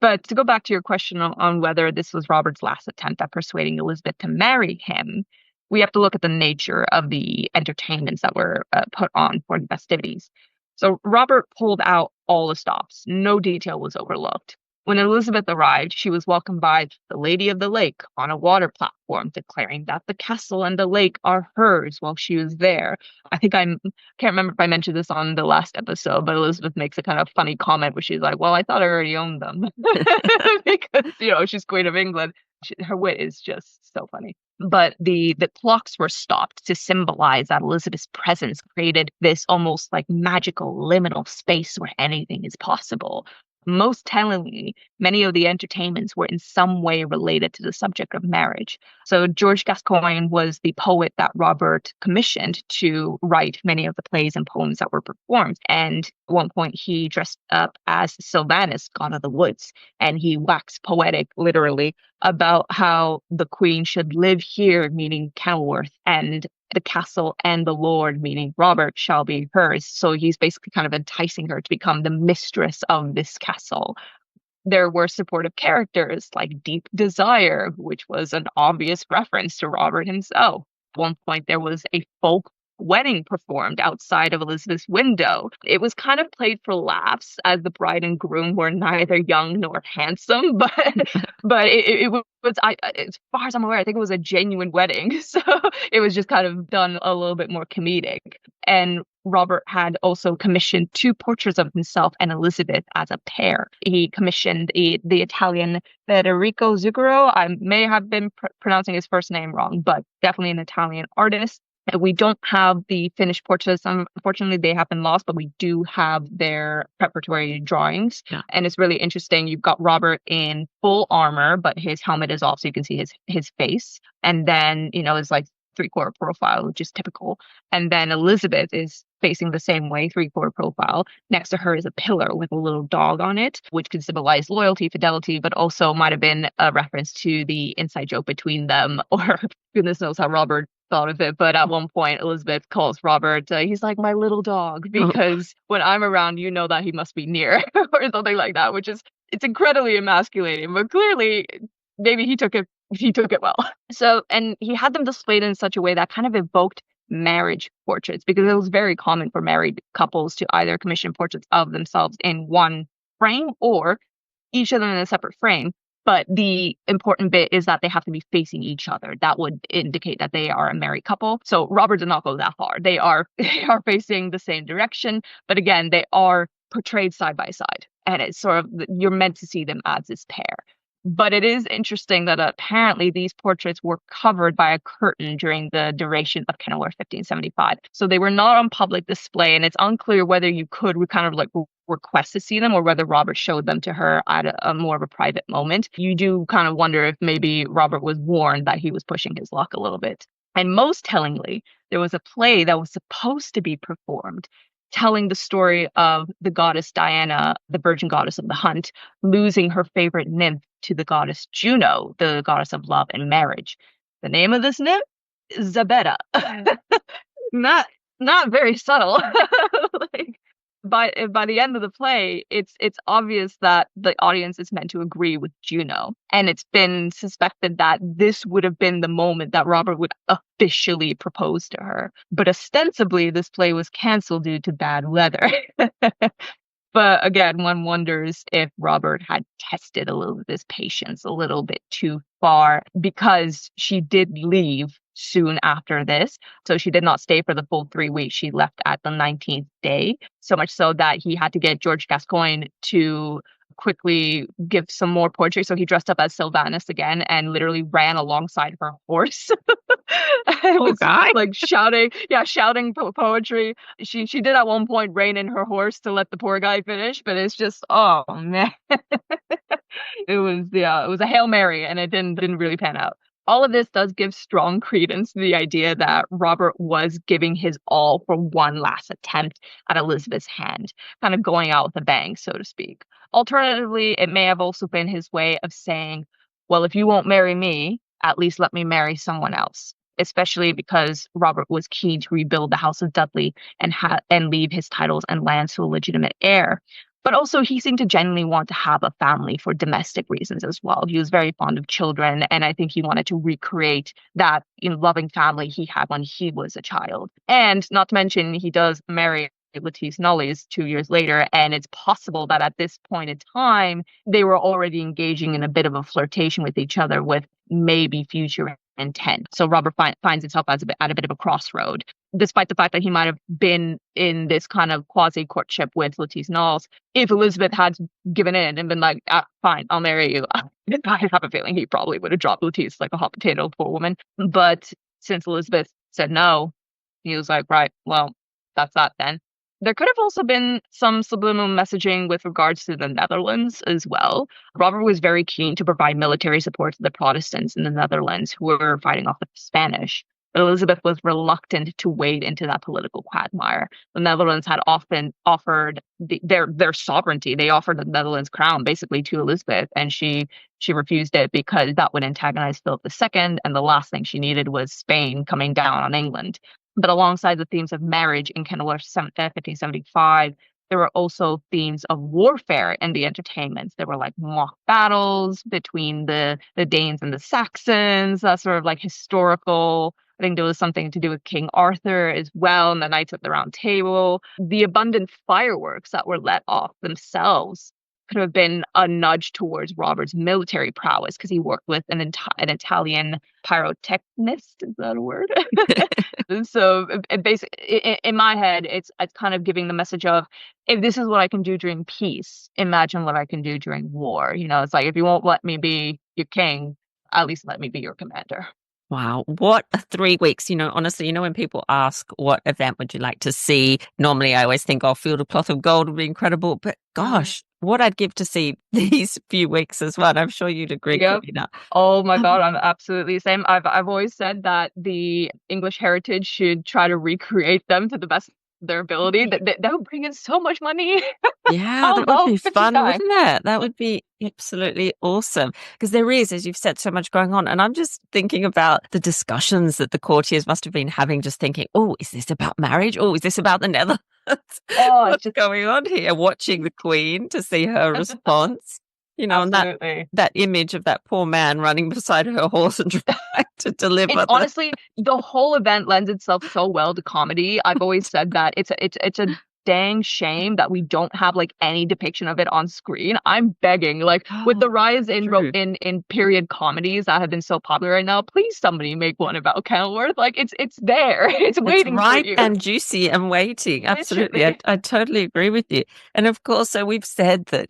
But to go back to your question on whether this was Robert's last attempt at persuading Elizabeth to marry him, we have to look at the nature of the entertainments that were put on for the festivities. So Robert pulled out all the stops. No detail was overlooked. When Elizabeth arrived, she was welcomed by the Lady of the Lake on a water platform, declaring that the castle and the lake are hers while she was there. I think I can't remember if I mentioned this on the last episode, but Elizabeth makes a kind of funny comment where she's like, well, I thought I already owned them. Because, she's Queen of England. Her wit is just so funny. But the clocks were stopped to symbolize that Elizabeth's presence created this almost like magical liminal space where anything is possible. Most tellingly, many of the entertainments were in some way related to the subject of marriage. So George Gascoigne was the poet that Robert commissioned to write many of the plays and poems that were performed. And at one point, he dressed up as Sylvanus, god of the woods, and he waxed poetic, literally, about how the queen should live here, meaning Kenilworth, and the castle and the lord, meaning Robert, shall be hers. So he's basically kind of enticing her to become the mistress of this castle. There were supportive characters like Deep Desire, which was an obvious reference to Robert himself. At one point, there was a folk wedding performed outside of Elizabeth's window. It was kind of played for laughs, as the bride and groom were neither young nor handsome, but it was as far as I'm aware, I think it was a genuine wedding. So it was just kind of done a little bit more comedic. And Robert had also commissioned two portraits of himself and Elizabeth as a pair. He commissioned the Italian Federico Zucchero. I may have been pronouncing his first name wrong, but definitely an Italian artist. We don't have the finished portraits. Unfortunately, they have been lost, but we do have their preparatory drawings. Yeah. And it's really interesting. You've got Robert in full armor, but his helmet is off, so you can see his face. And then, it's like three-quarter profile, which is typical. And then Elizabeth is facing the same way, three-quarter profile. Next to her is a pillar with a little dog on it, which can symbolize loyalty, fidelity, but also might have been a reference to the inside joke between them, or goodness knows how Robert thought of it. But at one point, Elizabeth calls Robert, he's like my little dog, because when I'm around, you know that he must be near, or something like that, it's incredibly emasculating. But clearly, maybe he took it well. So, and he had them displayed in such a way that kind of evoked marriage portraits, because it was very common for married couples to either commission portraits of themselves in one frame or each of them in a separate frame. But the important bit is that they have to be facing each other. That would indicate that they are a married couple. So Robert did not go that far. They are facing the same direction, but again, they are portrayed side by side, and it's sort of, you're meant to see them as this pair. But it is interesting that apparently these portraits were covered by a curtain during the duration of Kenilworth 1575. So they were not on public display, and it's unclear whether you could kind of like request to see them, or whether Robert showed them to her at a more of a private moment. You do kind of wonder if maybe Robert was warned that he was pushing his luck a little bit. And most tellingly, there was a play that was supposed to be performed telling the story of the goddess Diana, the virgin goddess of the hunt, losing her favorite nymph to the goddess Juno, the goddess of love and marriage. The name of this nymph? Zabetta. Not very subtle. By the end of the play, it's obvious that the audience is meant to agree with Juno. And it's been suspected that this would have been the moment that Robert would officially propose to her. But ostensibly, this play was canceled due to bad weather. But again, one wonders if Robert had tested Elizabeth's patience a little bit too far, because she did leave soon after this. So she did not stay for the full 3 weeks. She left at the 19th day, so much so that he had to get George Gascoigne to quickly give some more poetry. So he dressed up as Sylvanus again and literally ran alongside her horse. It was like shouting poetry. She did at one point rein in her horse to let the poor guy finish, but it's just, oh man. It was a Hail Mary, and it didn't really pan out. All of this does give strong credence to the idea that Robert was giving his all for one last attempt at Elizabeth's hand, kind of going out with a bang, so to speak. Alternatively, it may have also been his way of saying, well, if you won't marry me, at least let me marry someone else, especially because Robert was keen to rebuild the House of Dudley and leave his titles and lands to a legitimate heir. But also, he seemed to genuinely want to have a family for domestic reasons as well. He was very fond of children, and I think he wanted to recreate that loving family he had when he was a child. And not to mention, he does marry Lettice Knollys 2 years later, and it's possible that at this point in time, they were already engaging in a bit of a flirtation with each other, with maybe future intent. So Robert finds himself at a bit of a crossroad, despite the fact that he might have been in this kind of quasi-courtship with Lettice Knollys. If Elizabeth had given in and been like, fine, I'll marry you, I have a feeling he probably would have dropped Lettice like a hot potato, poor woman. But since Elizabeth said no, he was like, right, well, that's that then. There could have also been some subliminal messaging with regards to the Netherlands as well. Robert was very keen to provide military support to the Protestants in the Netherlands who were fighting off the Spanish. But Elizabeth was reluctant to wade into that political quagmire. The Netherlands had often offered their sovereignty. They offered the Netherlands crown basically to Elizabeth, and she refused it because that would antagonize Philip II, and the last thing she needed was Spain coming down on England. But alongside the themes of marriage in Kenilworth 1575, there were also themes of warfare in the entertainments. There were like mock battles between the Danes and the Saxons, that sort of like historical I think there was something to do with King Arthur as well, and the Knights of the Round Table. The abundant fireworks that were let off themselves could have been a nudge towards Robert's military prowess because he worked with an Italian pyrotechnist. Is that a word? So basically, in my head, it's kind of giving the message of, if this is what I can do during peace, imagine what I can do during war. It's like, if you won't let me be your king, at least let me be your commander. Wow, what 3 weeks. Honestly, when people ask what event would you like to see, normally I always think, Field of Cloth of Gold would be incredible. But gosh, what I'd give to see these few weeks as well. And I'm sure you'd agree, Yep. Karina. Oh my God, I'm absolutely the same. I've always said that the English heritage should try to recreate them to the best of their ability. That would bring in so much money. Yeah, that would be fun, time. wouldn't it? That would be absolutely awesome. Because there is, as you've said, so much going on. And I'm just thinking about the discussions that the courtiers must have been having, just thinking, is this about marriage? Is this about the Netherlands? What's going on here? Watching the Queen to see her response. And that image of that poor man running beside her horse and trying to deliver. Honestly, the whole event lends itself so well to comedy. I've always said that it's a dang shame that we don't have like any depiction of it on screen. I'm begging, like, with the rise in period comedies that have been so popular right now, please somebody make one about Kenilworth. Like, it's there. It's waiting ripe for you. And juicy and waiting. Absolutely. I totally agree with you. And of course, so we've said that,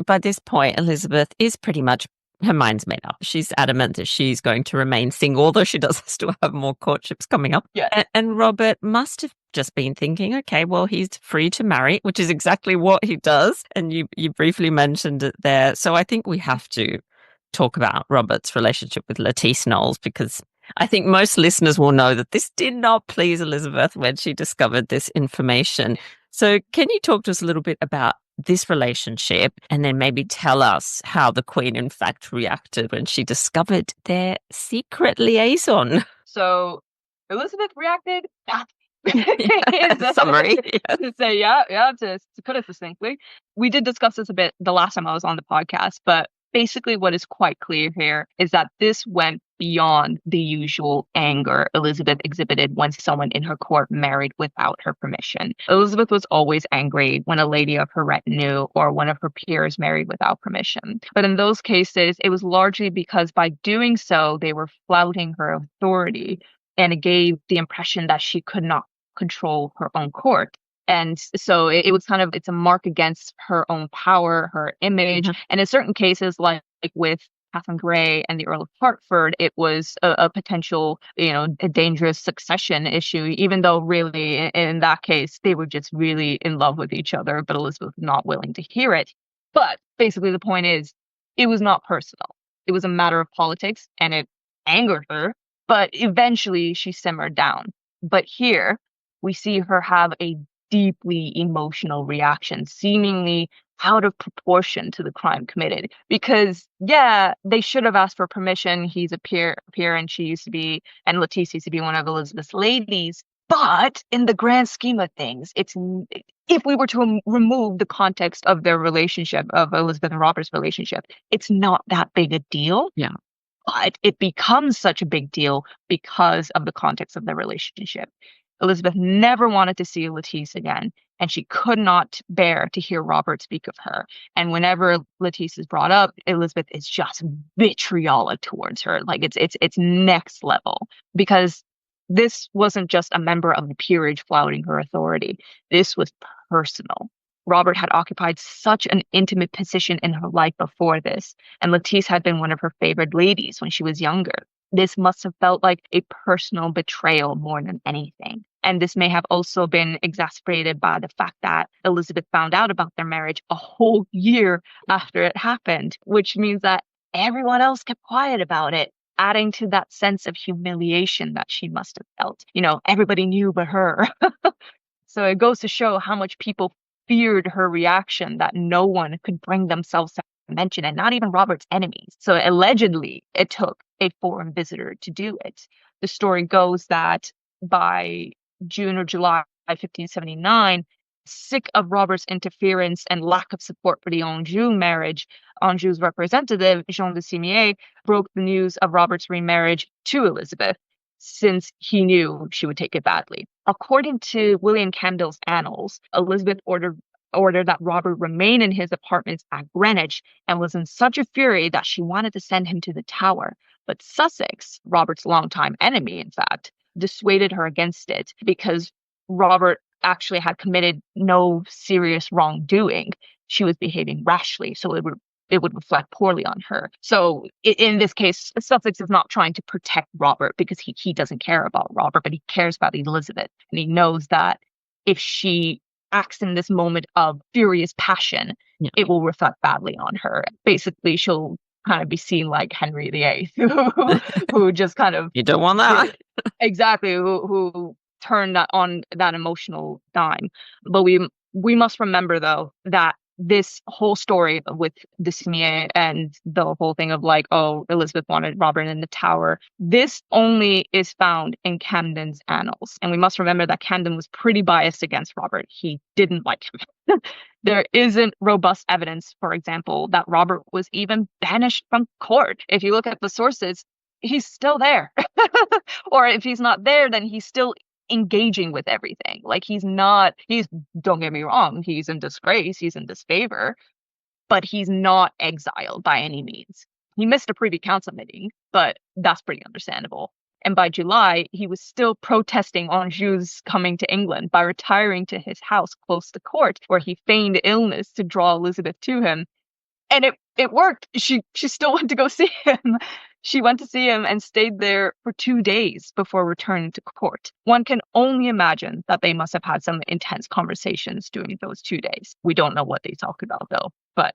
by this point, Elizabeth is pretty much, her mind's made up. She's adamant that she's going to remain single, although she does still have more courtships coming up. Yeah. And Robert must have just been thinking, okay, well, he's free to marry, which is exactly what he does. And you briefly mentioned it there. So I think we have to talk about Robert's relationship with Lettice Knollys, because I think most listeners will know that this did not please Elizabeth when she discovered this information. So can you talk to us a little bit about this relationship, and then maybe tell us how the Queen in fact reacted when she discovered their secret liaison? So Elizabeth reacted summary. To say, to put it succinctly. We did discuss this a bit the last time I was on the podcast, but basically what is quite clear here is that this went beyond the usual anger Elizabeth exhibited when someone in her court married without her permission. Elizabeth was always angry when a lady of her retinue or one of her peers married without permission. But in those cases, it was largely because by doing so, they were flouting her authority, and it gave the impression that she could not control her own court. And so it was kind of, it's a mark against her own power, her image. Mm-hmm. And in certain cases, like with Catherine Grey and the Earl of Hertford, it was a potential, a dangerous succession issue, even though really in that case, they were just really in love with each other, but Elizabeth was not willing to hear it. But basically the point is, it was not personal. It was a matter of politics, and it angered her, but eventually she simmered down. But here we see her have a deeply emotional reaction, seemingly out of proportion to the crime committed. Because, they should have asked for permission. He's a peer, and she used to be, and Lettice used to be one of Elizabeth's ladies. But in the grand scheme of things, if we were to remove the context of their relationship, of Elizabeth and Robert's relationship, it's not that big a deal. Yeah. But it becomes such a big deal because of the context of their relationship. Elizabeth never wanted to see Lettice again, and she could not bear to hear Robert speak of her. And whenever Lettice is brought up, Elizabeth is just vitriolic towards her. Like, it's next level, because this wasn't just a member of the peerage flouting her authority. This was personal. Robert had occupied such an intimate position in her life before this, and Lettice had been one of her favored ladies when she was younger. This must have felt like a personal betrayal more than anything. And this may have also been exacerbated by the fact that Elizabeth found out about their marriage a whole year after it happened, which means that everyone else kept quiet about it, adding to that sense of humiliation that she must have felt. Everybody knew but her. So it goes to show how much people feared her reaction, that no one could bring themselves to mention it, not even Robert's enemies. So allegedly, it took a foreign visitor to do it. The story goes that by June or July 1579, sick of Robert's interference and lack of support for the Anjou marriage, Anjou's representative, Jean de Simier, broke the news of Robert's remarriage to Elizabeth, since he knew she would take it badly. According to William Campbell's Annals, Elizabeth ordered that Robert remain in his apartments at Greenwich and was in such a fury that she wanted to send him to the Tower. But Sussex, Robert's longtime enemy, in fact, dissuaded her against it because Robert actually had committed no serious wrongdoing. She was behaving rashly, so it would reflect poorly on her. So in this case, Sussex is not trying to protect Robert because he doesn't care about Robert, but he cares about Elizabeth. And he knows that if she acts in this moment of furious passion, it will reflect badly on her. Basically, she'll kind of be seen like Henry VIII, who just kind of... You don't want that. Exactly, who turned on that emotional dime. But we must remember, though, that this whole story with the Simier and the whole thing of like, oh, Elizabeth wanted Robert in the Tower, this only is found in Camden's Annals. And we must remember that Camden was pretty biased against Robert. He didn't like him. There isn't robust evidence, for example, that Robert was even banished from court. If you look at the sources, he's still there. Or if he's not there, then he's still engaging with everything. Like don't get me wrong, he's in disgrace, he's in disfavor, but he's not exiled by any means. He missed a Privy Council meeting, but that's pretty understandable. And by July, he was still protesting Anjou's coming to England by retiring to his house close to court, where he feigned illness to draw Elizabeth to him. And it worked. She still went to go see him. She went to see him and stayed there for 2 days before returning to court. One can only imagine that they must have had some intense conversations during those 2 days. We don't know what they talked about, though. But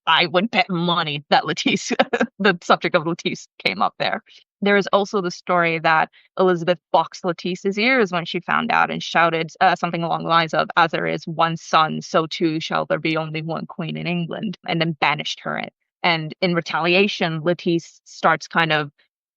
I would bet money that Lettice, the subject of Lettice, came up there. There is also the story that Elizabeth boxed Lettice's ears when she found out and shouted something along the lines of, "As there is one son, so too shall there be only one queen in England," and then banished her. And in retaliation, Lettice starts kind of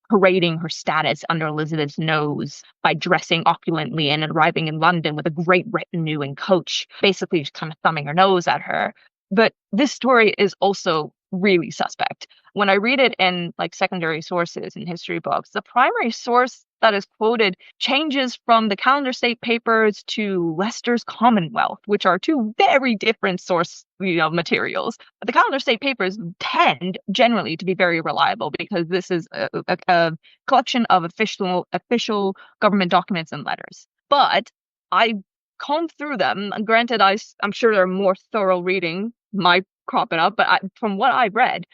parading her status under Elizabeth's nose by dressing opulently and arriving in London with a great retinue and coach, basically just kind of thumbing her nose at her. But this story is also really suspect. When I read it in like secondary sources in history books, the primary source that is quoted changes from the Calendar State Papers to Leicester's Commonwealth, which are two very different source materials. The Calendar State Papers tend generally to be very reliable because this is a collection of official government documents and letters. But I combed through them. Granted, I'm sure there are more thorough reading might crop it up, but from what I've read,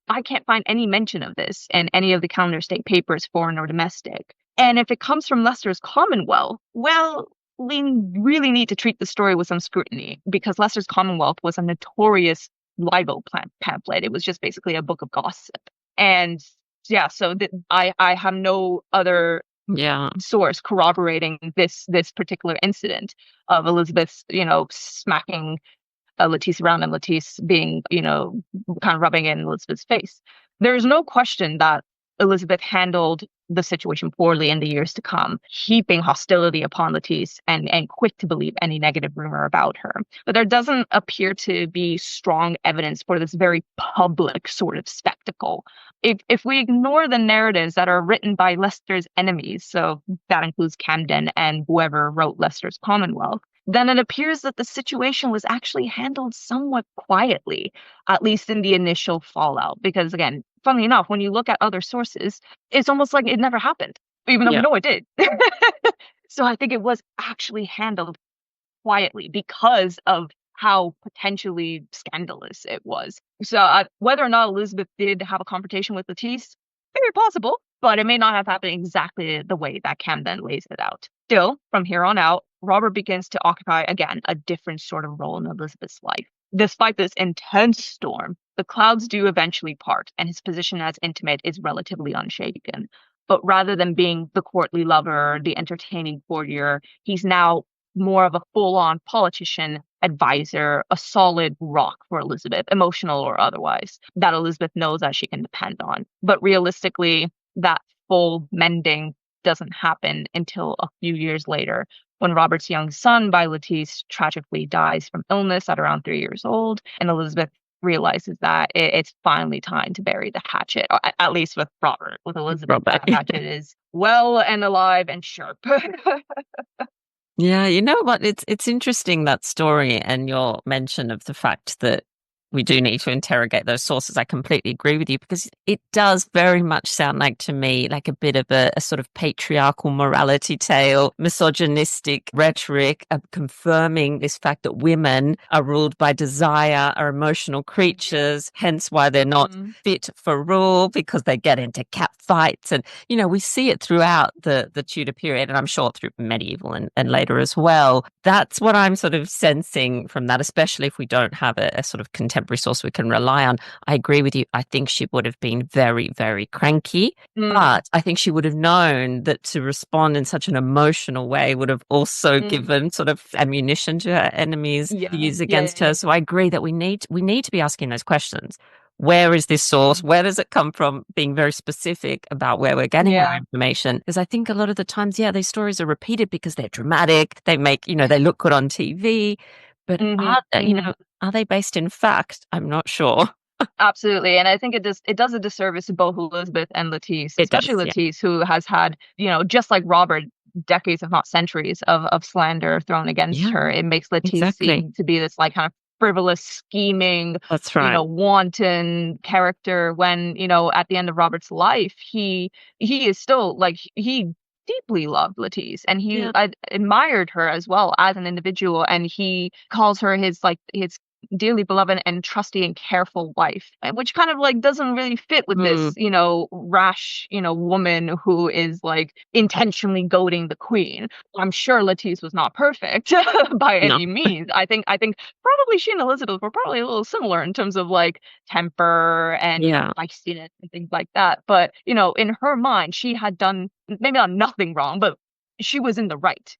I can't find any mention of this in any of the Calendar State Papers, foreign or domestic. And if it comes from Leicester's Commonwealth, well, we really need to treat the story with some scrutiny, because Leicester's Commonwealth was a notorious libel pamphlet. It was just basically a book of gossip. And yeah, so I have no other source corroborating this particular incident of Elizabeth, smacking Lettice around and Lettice being, kind of rubbing it in Elizabeth's face. There is no question that Elizabeth handled the situation poorly in the years to come, heaping hostility upon Lettice and quick to believe any negative rumor about her. But there doesn't appear to be strong evidence for this very public sort of spectacle. If we ignore the narratives that are written by Leicester's enemies, so that includes Camden and whoever wrote Leicester's Commonwealth, then it appears that the situation was actually handled somewhat quietly, at least in the initial fallout. Because again, funnily enough, when you look at other sources, it's almost like it never happened, even though we know it did. So I think it was actually handled quietly because of how potentially scandalous it was. So whether or not Elizabeth did have a confrontation with Lettice, very possible, but it may not have happened exactly the way that Camden lays it out. Still, from here on out, Robert begins to occupy, again, a different sort of role in Elizabeth's life. Despite this intense storm, the clouds do eventually part, and his position as intimate is relatively unshaken. But rather than being the courtly lover, the entertaining courtier, he's now more of a full-on politician, advisor, a solid rock for Elizabeth, emotional or otherwise, that Elizabeth knows that she can depend on. But realistically, that full mending doesn't happen until a few years later, when Robert's young son by Lettice tragically dies from illness at around 3 years old, and Elizabeth realizes that it's finally time to bury the hatchet, at least with Robert. With Elizabeth, Robert. that hatchet is well and alive and sharp. Yeah, you know what? It's interesting, that story and your mention of the fact that we do need to interrogate those sources. I completely agree with you, because it does very much sound like, to me, like a bit of a sort of patriarchal morality tale, misogynistic rhetoric of confirming this fact that women are ruled by desire, are emotional creatures, hence why they're not fit for rule, because they get into cat fights. And, you know, we see it throughout the Tudor period, and I'm sure through medieval and later as well. That's what I'm sort of sensing from that, especially if we don't have a sort of contemporary source we can rely on. I agree with you. I think she would have been very, very cranky, but I think she would have known that to respond in such an emotional way would have also given sort of ammunition to her enemies to use against her. So I agree that we need to be asking those questions. Where is this source? Where does it come from? Being very specific about where we're getting our information. Because I think a lot of the times, these stories are repeated because they're dramatic. They make, they look good on TV. But are they based in fact? I'm not sure. Absolutely. And I think it does a disservice to both Elizabeth and Lettice, especially Lettice, who has had, just like Robert, decades, if not centuries, of slander thrown against her. It makes Lettice seem to be this like kind of frivolous, scheming, that's right, wanton character, when, at the end of Robert's life, he is still like, he deeply loved Lettice, and he admired her as well as an individual, and he calls her his dearly beloved and trusty and careful wife, which kind of like doesn't really fit with this, rash, woman who is like intentionally goading the queen. I'm sure Lettice was not perfect by any means. I think probably she and Elizabeth were probably a little similar in terms of like temper and feistiness and things like that. But, in her mind, she had done maybe not nothing wrong, but she was in the right,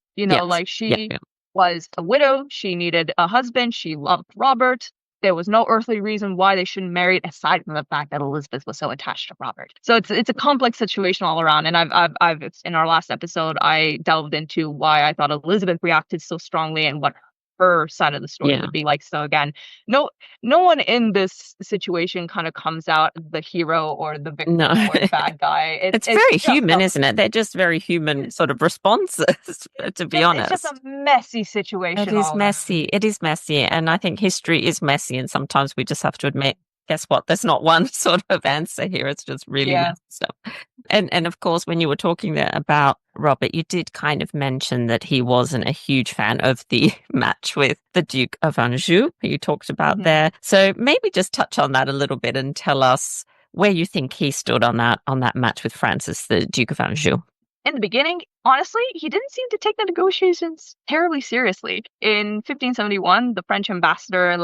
she was a widow. She needed a husband. She loved Robert. There was no earthly reason why they shouldn't marry, aside from the fact that Elizabeth was so attached to Robert. So it's a complex situation all around. And I've in our last episode, I delved into why I thought Elizabeth reacted so strongly and what her side of the story would be like. So again, no one in this situation kind of comes out the hero or the victim or the bad guy. It's very human, isn't it? They're just very human sort of responses, to be honest. It's just a messy situation. It is messy. It is messy. And I think history is messy. And sometimes we just have to admit, guess what? There's not one sort of answer here. It's just really messy stuff. And of course, when you were talking there about Robert, you did kind of mention that he wasn't a huge fan of the match with the Duke of Anjou you talked about there. So maybe just touch on that a little bit and tell us where you think he stood on that match with Francis, the Duke of Anjou. In the beginning, honestly, he didn't seem to take the negotiations terribly seriously. In 1571, the French ambassador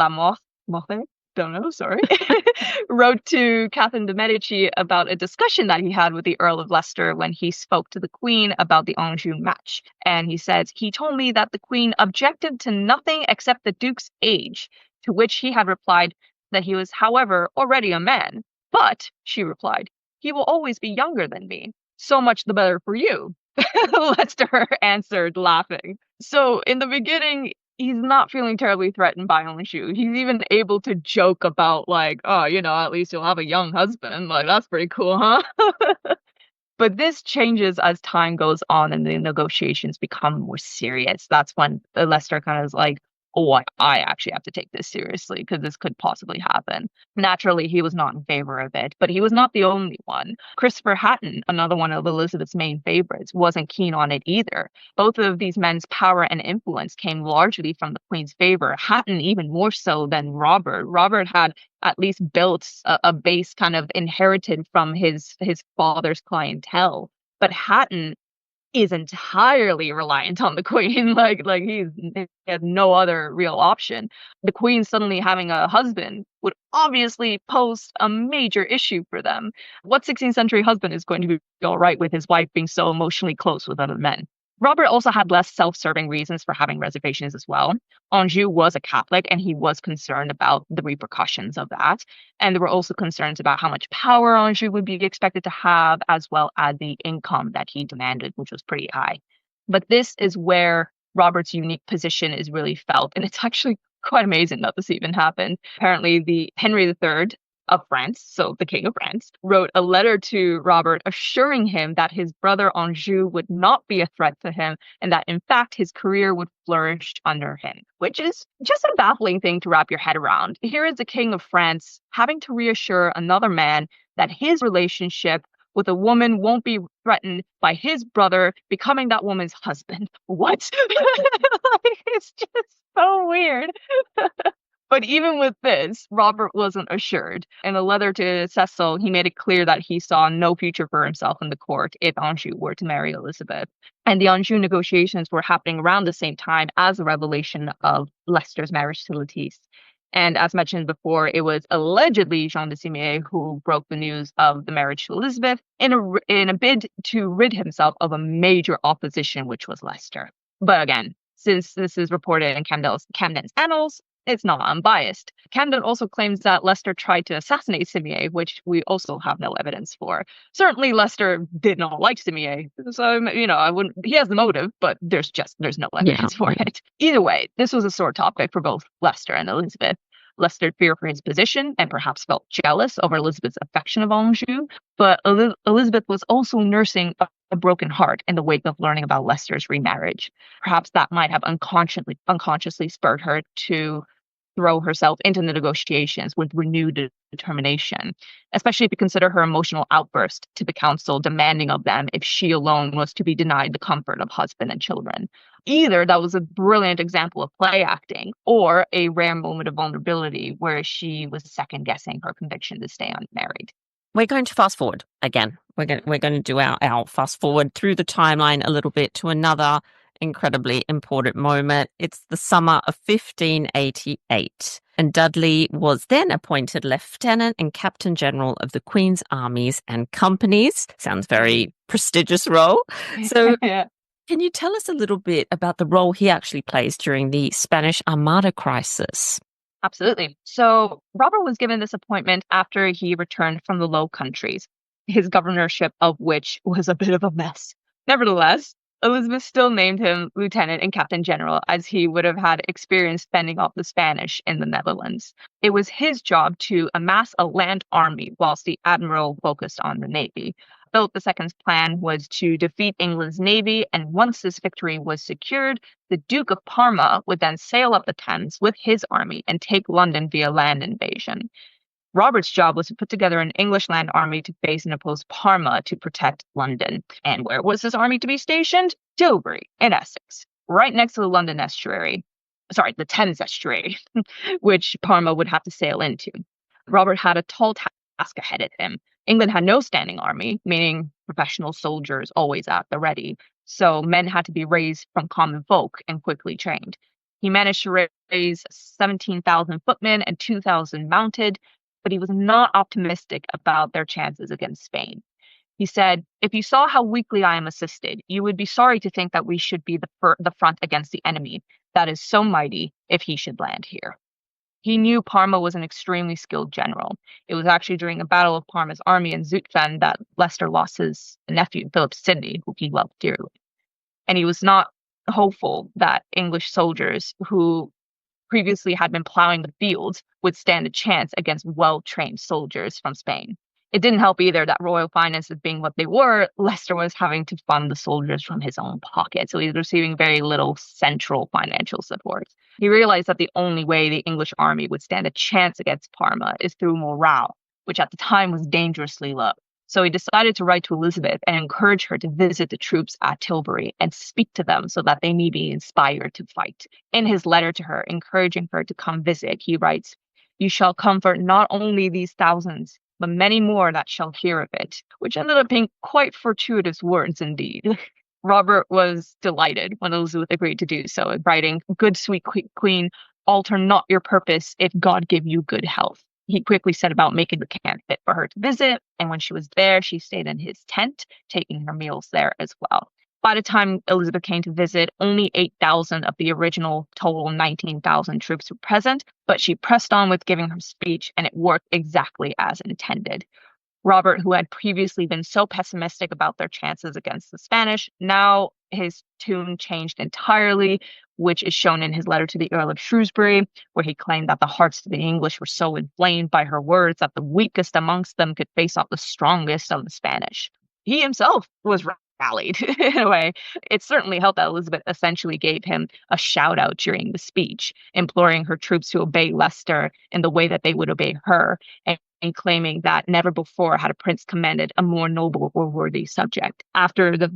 wrote to Catherine de' Medici about a discussion that he had with the Earl of Leicester when he spoke to the Queen about the Anjou match. And he says, he told me that the Queen objected to nothing except the Duke's age, to which he had replied that he was, however, already a man. But, she replied, he will always be younger than me. So much the better for you. Leicester answered, laughing. So in the beginning, he's not feeling terribly threatened by Anjou. He's even able to joke about like, oh, at least you'll have a young husband. Like, that's pretty cool, huh? But this changes as time goes on and the negotiations become more serious. That's when Leicester kind of is like, oh, I actually have to take this seriously because this could possibly happen. Naturally, he was not in favor of it, but he was not the only one. Christopher Hatton, another one of Elizabeth's main favorites, wasn't keen on it either. Both of these men's power and influence came largely from the Queen's favor. Hatton even more so than Robert. Robert had at least built a base kind of inherited from his father's clientele. But Hatton is entirely reliant on the Queen. Like he had no other real option. The Queen suddenly having a husband would obviously pose a major issue for them. What 16th century husband is going to be all right with his wife being so emotionally close with other men? Robert also had less self-serving reasons for having reservations as well. Anjou was a Catholic, and he was concerned about the repercussions of that. And there were also concerns about how much power Anjou would be expected to have, as well as the income that he demanded, which was pretty high. But this is where Robert's unique position is really felt. And it's actually quite amazing that this even happened. Apparently, the Henry III of France, so the King of France, wrote a letter to Robert assuring him that his brother Anjou would not be a threat to him and that in fact his career would flourish under him, which is just a baffling thing to wrap your head around. Here is the King of France having to reassure another man that his relationship with a woman won't be threatened by his brother becoming that woman's husband. What? Like, it's just so weird. But even with this, Robert wasn't assured. In a letter to Cecil, he made it clear that he saw no future for himself in the court if Anjou were to marry Elizabeth. And the Anjou negotiations were happening around the same time as the revelation of Leicester's marriage to Lettice. And as mentioned before, it was allegedly Jean de Simier who broke the news of the marriage to Elizabeth in a bid to rid himself of a major opposition, which was Leicester. But again, since this is reported in Camden's annals, it's not unbiased. Camden also claims that Leicester tried to assassinate Simier, which we also have no evidence for. Certainly, Leicester did not like Simier, so I wouldn't. He has the motive, but there's no evidence for it. Either way, this was a sore topic for both Leicester and Elizabeth. Leicester feared for his position and perhaps felt jealous over Elizabeth's affection of Anjou, but Elizabeth was also nursing a broken heart in the wake of learning about Leicester's remarriage. Perhaps that might have unconsciously spurred her to throw herself into the negotiations with renewed determination, especially if you consider her emotional outburst to the council demanding of them if she alone was to be denied the comfort of husband and children. Either that was a brilliant example of play acting or a rare moment of vulnerability where she was second-guessing her conviction to stay unmarried. We're going to fast forward again. We're going to do our fast forward through the timeline a little bit to another incredibly important moment. It's the summer of 1588, and Dudley was then appointed Lieutenant and Captain General of the Queen's Armies and Companies. Sounds very prestigious role. So Yeah. Can you tell us a little bit about the role he actually plays during the Spanish Armada crisis? Absolutely. So Robert was given this appointment after he returned from the Low Countries, his governorship of which was a bit of a mess. Nevertheless, Elizabeth still named him lieutenant and captain general, as he would have had experience fending off the Spanish in the Netherlands. It was his job to amass a land army whilst the admiral focused on the navy. Philip II's plan was to defeat England's navy, and once this victory was secured, the Duke of Parma would then sail up the Thames with his army and take London via land invasion. Robert's job was to put together an English land army to face and oppose Parma to protect London. And where was this army to be stationed? Tilbury, in Essex, right next to the London estuary. Sorry, the Thames estuary, which Parma would have to sail into. Robert had a tall task ahead of him. England had no standing army, meaning professional soldiers always at the ready. So men had to be raised from common folk and quickly trained. He managed to raise 17,000 footmen and 2,000 mounted, but he was not optimistic about their chances against Spain. He said, "If you saw how weakly I am assisted, you would be sorry to think that we should be the front against the enemy that is so mighty if he should land here." He knew Parma was an extremely skilled general. It was actually during a battle of Parma's army in Zutphen that Leicester lost his nephew, Philip Sidney, who he loved dearly. And he was not hopeful that English soldiers who previously had been plowing the fields would stand a chance against well-trained soldiers from Spain. It didn't help either that royal finances being what they were, Leicester was having to fund the soldiers from his own pocket, so he was receiving very little central financial support. He realized that the only way the English army would stand a chance against Parma is through morale, which at the time was dangerously low. So he decided to write to Elizabeth and encourage her to visit the troops at Tilbury and speak to them so that they may be inspired to fight. In his letter to her, encouraging her to come visit, he writes, "You shall comfort not only these thousands, but many more that shall hear of it," which ended up being quite fortuitous words indeed. Robert was delighted when Elizabeth agreed to do so, writing, "Good sweet queen, alter not your purpose if God give you good health." He quickly set about making the camp fit for her to visit, and when she was there, she stayed in his tent, taking her meals there as well. By the time Elizabeth came to visit, only 8,000 of the original total 19,000 troops were present, but she pressed on with giving her speech, and it worked exactly as intended. Robert, who had previously been so pessimistic about their chances against the Spanish, now his tune changed entirely which is shown in his letter to the Earl of Shrewsbury, where he claimed that the hearts of the English were so inflamed by her words that the weakest amongst them could face off the strongest of the Spanish. He himself was rallied in a way. It certainly helped that Elizabeth essentially gave him a shout out during the speech, imploring her troops to obey Leicester in the way that they would obey her, and claiming that never before had a prince commanded a more noble or worthy subject. After the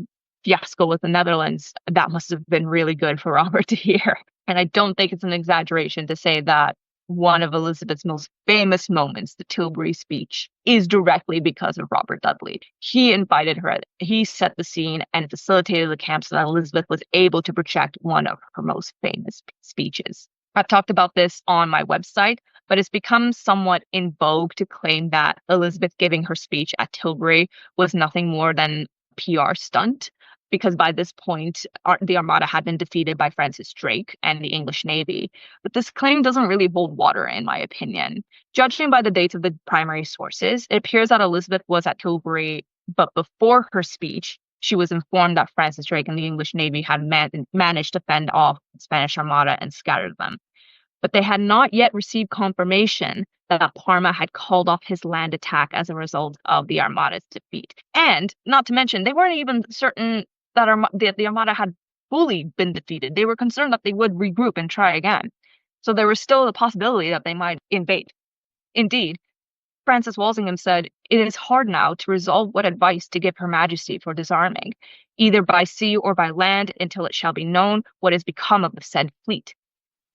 fiasco with the Netherlands, that must have been really good for Robert to hear. And I don't think it's an exaggeration to say that one of Elizabeth's most famous moments, the Tilbury speech, is directly because of Robert Dudley. He invited her, he set the scene and facilitated the camp so that Elizabeth was able to project one of her most famous speeches. I've talked about this on my website, but it's become somewhat in vogue to claim that Elizabeth giving her speech at Tilbury was nothing more than a PR stunt, because by this point, the Armada had been defeated by Francis Drake and the English Navy. But this claim doesn't really hold water, in my opinion. Judging by the dates of the primary sources, it appears that Elizabeth was at Tilbury, but before her speech, she was informed that Francis Drake and the English Navy had managed to fend off the Spanish Armada and scattered them. But they had not yet received confirmation that Parma had called off his land attack as a result of the Armada's defeat. And not to mention, they weren't even certain that the Armada had fully been defeated. They were concerned that they would regroup and try again. So there was still the possibility that they might invade. Indeed, Francis Walsingham said, "It is hard now to resolve what advice to give Her Majesty for disarming, either by sea or by land, until it shall be known what is become of the said fleet."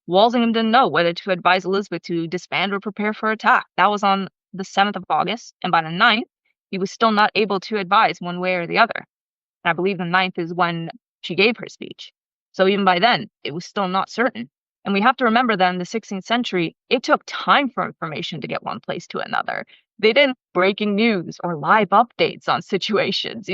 Walsingham didn't know whether to advise Elizabeth to disband or prepare for attack. That was on the 7th of August, and by the 9th, he was still not able to advise one way or the other. And I believe the 9th is when she gave her speech. So even by then, it was still not certain. And we have to remember that in the 16th century, it took time for information to get one place to another. They didn't breaking news or live updates on situations.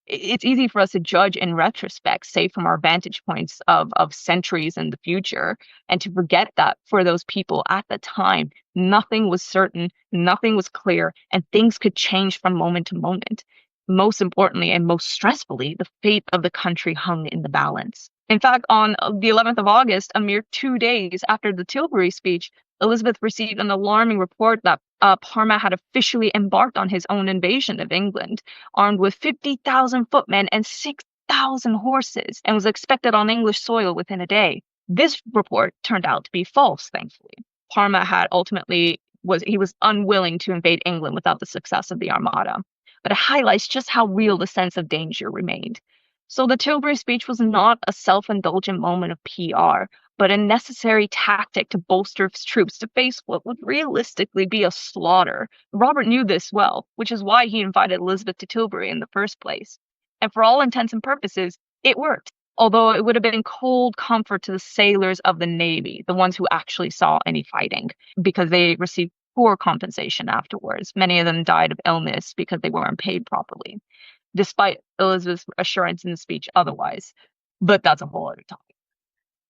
It's easy for us to judge in retrospect, say from our vantage points of centuries in the future, and to forget that for those people at the time, nothing was certain, nothing was clear, and things could change from moment to moment. Most importantly and most stressfully, the fate of the country hung in the balance. In fact, on the 11th of August, a mere 2 days after the Tilbury speech, Elizabeth received an alarming report that Parma had officially embarked on his own invasion of England, armed with 50,000 footmen and 6,000 horses, and was expected on English soil within a day. This report turned out to be false, thankfully. Parma had ultimately was unwilling to invade England without the success of the Armada. But it highlights just how real the sense of danger remained. So the Tilbury speech was not a self-indulgent moment of PR, but a necessary tactic to bolster his troops to face what would realistically be a slaughter. Robert knew this well, which is why he invited Elizabeth to Tilbury in the first place. And for all intents and purposes, it worked, although it would have been cold comfort to the sailors of the Navy, the ones who actually saw any fighting, because they received poor compensation afterwards. Many of them died of illness because they weren't paid properly, despite Elizabeth's assurance in the speech otherwise. But that's a whole other topic.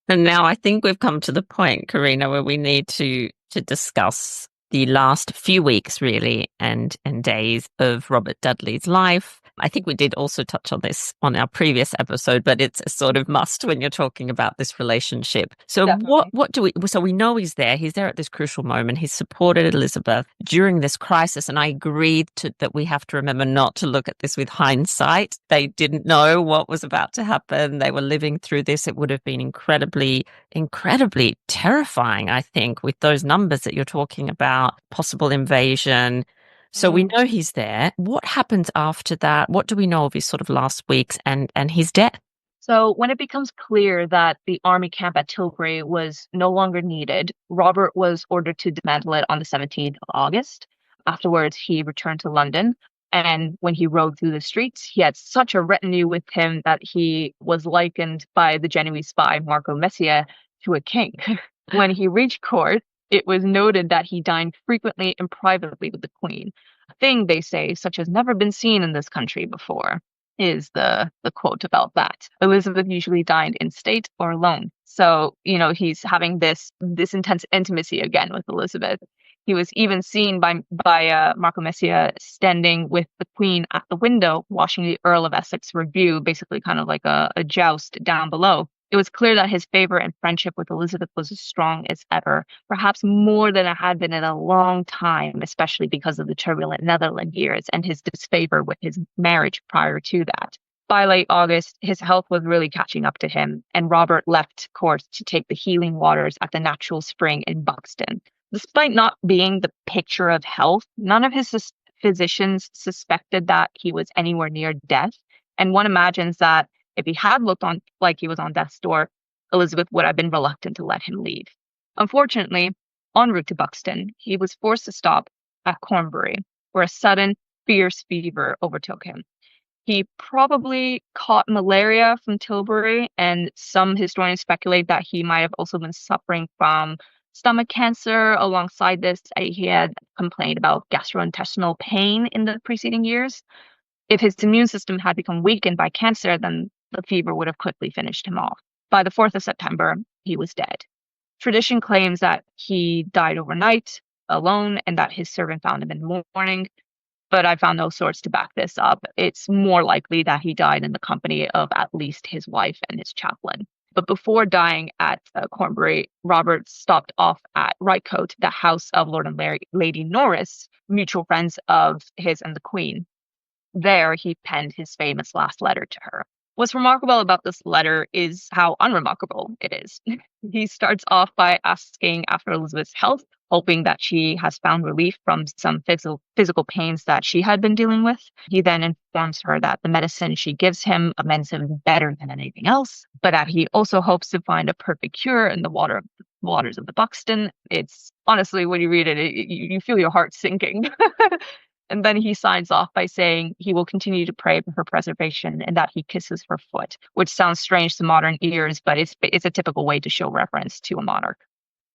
And now I think we've come to the point, Karina, where we need to discuss the last few weeks, really, and days of Robert Dudley's life. I think we did also touch on this on our previous episode, but it's a sort of must when you're talking about this relationship. So Definitely. so we know he's there at this crucial moment. He's supported Elizabeth during this crisis. And I agreed that we have to remember not to look at this with hindsight. They didn't know what was about to happen. They were living through this. It would have been incredibly, incredibly terrifying, I think, with those numbers that you're talking about, possible invasion. So we know he's there. What happens after that? What do we know of his sort of last weeks and his death? So when it becomes clear that the army camp at Tilbury was no longer needed, Robert was ordered to dismantle it on the 17th of August. Afterwards, he returned to London. And when he rode through the streets, he had such a retinue with him that he was likened by the Genoese spy Marco Messia to a king. When he reached court, it was noted that he dined frequently and privately with the Queen. A thing, they say, such as never been seen in this country before, is the quote about that. Elizabeth usually dined in state or alone. So, he's having this intense intimacy again with Elizabeth. He was even seen by Marco Messia standing with the Queen at the window, watching the Earl of Essex review, basically kind of like a joust down below. It was clear that his favor and friendship with Elizabeth was as strong as ever, perhaps more than it had been in a long time, especially because of the turbulent Netherland years and his disfavor with his marriage prior to that. By late August, his health was really catching up to him, and Robert left court to take the healing waters at the natural spring in Buxton. Despite not being the picture of health, none of his physicians suspected that he was anywhere near death, and one imagines that if he had looked on like he was on death's door, Elizabeth would have been reluctant to let him leave. Unfortunately, en route to Buxton, he was forced to stop at Cornbury, where a sudden, fierce fever overtook him. He probably caught malaria from Tilbury, and some historians speculate that he might have also been suffering from stomach cancer. Alongside this, he had complained about gastrointestinal pain in the preceding years. If his immune system had become weakened by cancer, then the fever would have quickly finished him off. By the 4th of September, he was dead. Tradition claims that he died overnight, alone, and that his servant found him in the morning, but I found no source to back this up. It's more likely that he died in the company of at least his wife and his chaplain. But before dying at Cornbury, Robert stopped off at Rycote, the house of Lord and Lady Norris, mutual friends of his and the Queen. There, he penned his famous last letter to her. What's remarkable about this letter is how unremarkable it is. He starts off by asking after Elizabeth's health, hoping that she has found relief from some physical pains that she had been dealing with. He then informs her that the medicine she gives him amends him better than anything else, but that he also hopes to find a perfect cure in the waters of the Buxton. It's honestly, when you read it, you feel your heart sinking. And then he signs off by saying he will continue to pray for her preservation and that he kisses her foot, which sounds strange to modern ears, but it's a typical way to show reverence to a monarch.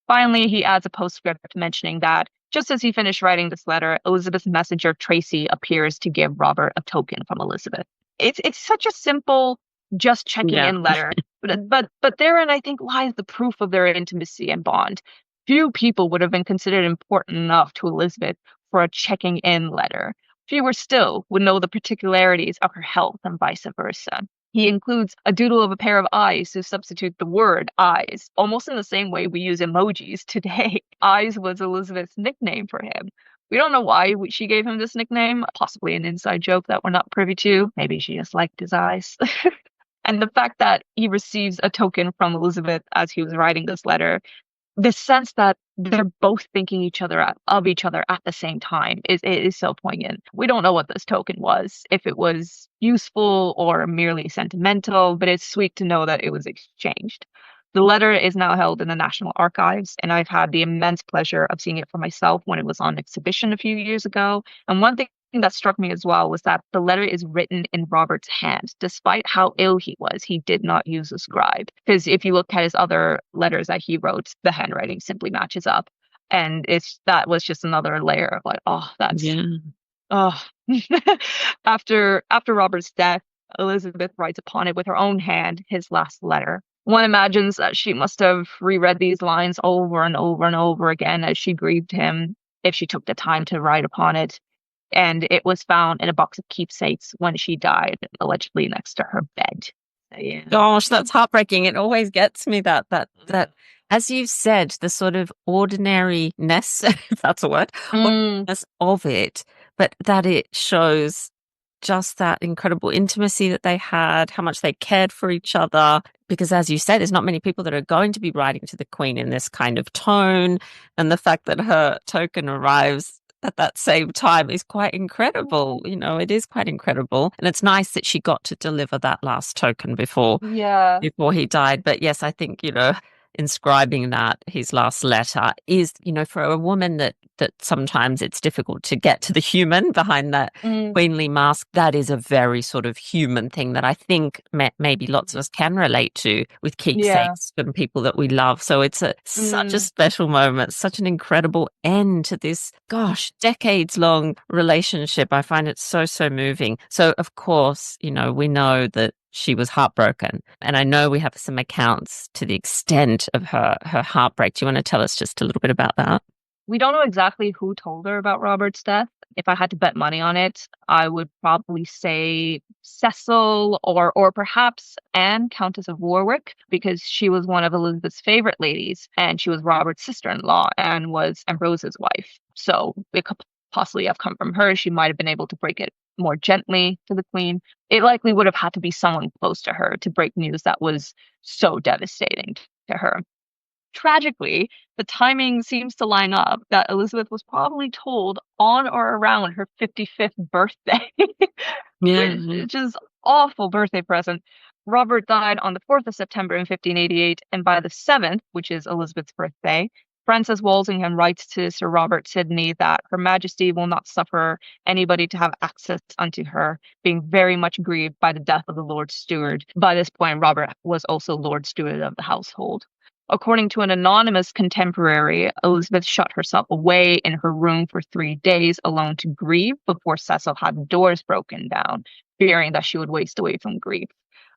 Finally, he adds a postscript mentioning that just as he finished writing this letter, Elizabeth's messenger Tracy appears to give Robert a token from Elizabeth. It's such a simple, just checking in letter, but therein I think lies the proof of their intimacy and bond. Few people would have been considered important enough to Elizabeth for a checking in letter. Fewer still would know the particularities of her health and vice versa. He includes a doodle of a pair of eyes to substitute the word eyes, almost in the same way we use emojis today. Eyes was Elizabeth's nickname for him. We don't know why she gave him this nickname, possibly an inside joke that we're not privy to. Maybe she just liked his eyes. And the fact that he receives a token from Elizabeth as he was writing this letter, the sense that they're both thinking of each other at the same time is so poignant. We don't know what this token was, if it was useful or merely sentimental, but it's sweet to know that it was exchanged. The letter is now held in the National Archives, and I've had the immense pleasure of seeing it for myself when it was on exhibition a few years ago. And one thing that struck me as well was that the letter is written in Robert's hand. Despite how ill he was, he did not use a scribe. Because if you look at his other letters that he wrote, the handwriting simply matches up. And that was just another layer of like, After Robert's death, Elizabeth writes upon it with her own hand his last letter. One imagines that she must have reread these lines over and over and over again as she grieved him, if she took the time to write upon it. And it was found in a box of keepsakes when she died, allegedly next to her bed. So, yeah. Gosh, that's heartbreaking. It always gets me that, as you've said, the sort of ordinariness, if that's a word, ordinariness of it, but that it shows just that incredible intimacy that they had, how much they cared for each other. Because as you said, there's not many people that are going to be writing to the Queen in this kind of tone. And the fact that her token arrives at that same time is quite incredible. You know, it is quite incredible. And it's nice that she got to deliver that last token before he died. But yes, I think, inscribing that, his last letter, is, for a woman that sometimes it's difficult to get to the human behind that queenly mask, that is a very sort of human thing that I think maybe lots of us can relate to with keepsakes from people that we love. So it's such a special moment, such an incredible end to this, decades-long relationship. I find it so, so moving. So, of course, we know that she was heartbroken. And I know we have some accounts to the extent of her heartbreak. Do you want to tell us just a little bit about that? We don't know exactly who told her about Robert's death. If I had to bet money on it, I would probably say Cecil or perhaps Anne, Countess of Warwick, because she was one of Elizabeth's favorite ladies, and she was Robert's sister-in-law and was Ambrose's wife. So it could possibly have come from her. She might have been able to break it more gently to the Queen. It likely would have had to be someone close to her to break news that was so devastating to her. Tragically, the timing seems to line up that Elizabeth was probably told on or around her 55th birthday, Yeah. which is awful birthday present. Robert died on the 4th of September in 1588, and by the 7th, which is Elizabeth's birthday, Frances Walsingham writes to Sir Robert Sidney that Her Majesty will not suffer anybody to have access unto her, being very much grieved by the death of the Lord Steward. By this point, Robert was also Lord Steward of the household. According to an anonymous contemporary, Elizabeth shut herself away in her room for 3 days alone to grieve before Cecil had the doors broken down, fearing that she would waste away from grief.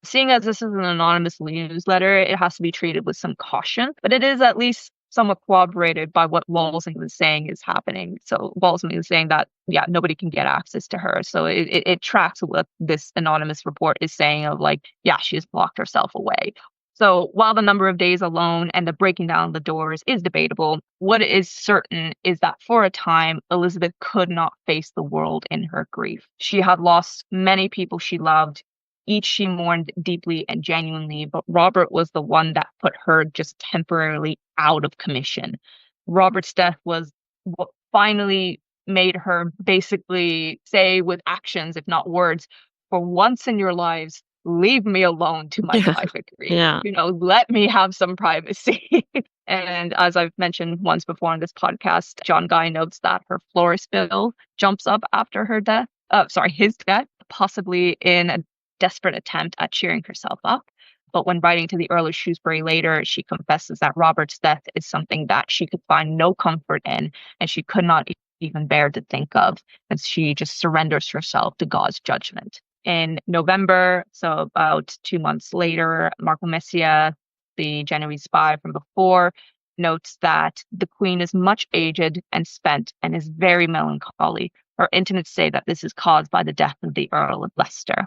Seeing as this is an anonymous newsletter, it has to be treated with some caution, but it is at least somewhat corroborated by what Walsingham is saying is happening. So Walsingham is saying that, yeah, nobody can get access to her. So it tracks what this anonymous report is saying of like, yeah, she's locked herself away. So while the number of days alone and the breaking down of the doors is debatable, what is certain is that for a time, Elizabeth could not face the world in her grief. She had lost many people she loved. Each she mourned deeply and genuinely, but Robert was the one that put her just temporarily out of commission. Robert's death was what finally made her basically say with actions, if not words, for once in your lives, leave me alone to my private grief. Yeah. Let me have some privacy. And as I've mentioned once before on this podcast, John Guy notes that her florist bill jumps up after her death. His death, possibly in a desperate attempt at cheering herself up. But when writing to the Earl of Shrewsbury later, she confesses that Robert's death is something that she could find no comfort in, and she could not even bear to think of, and she just surrenders herself to God's judgment. In November, so about 2 months later, Marco Messia, the Genoese spy from before, notes that the Queen is much aged and spent and is very melancholy. Her intimates say that this is caused by the death of the Earl of Leicester.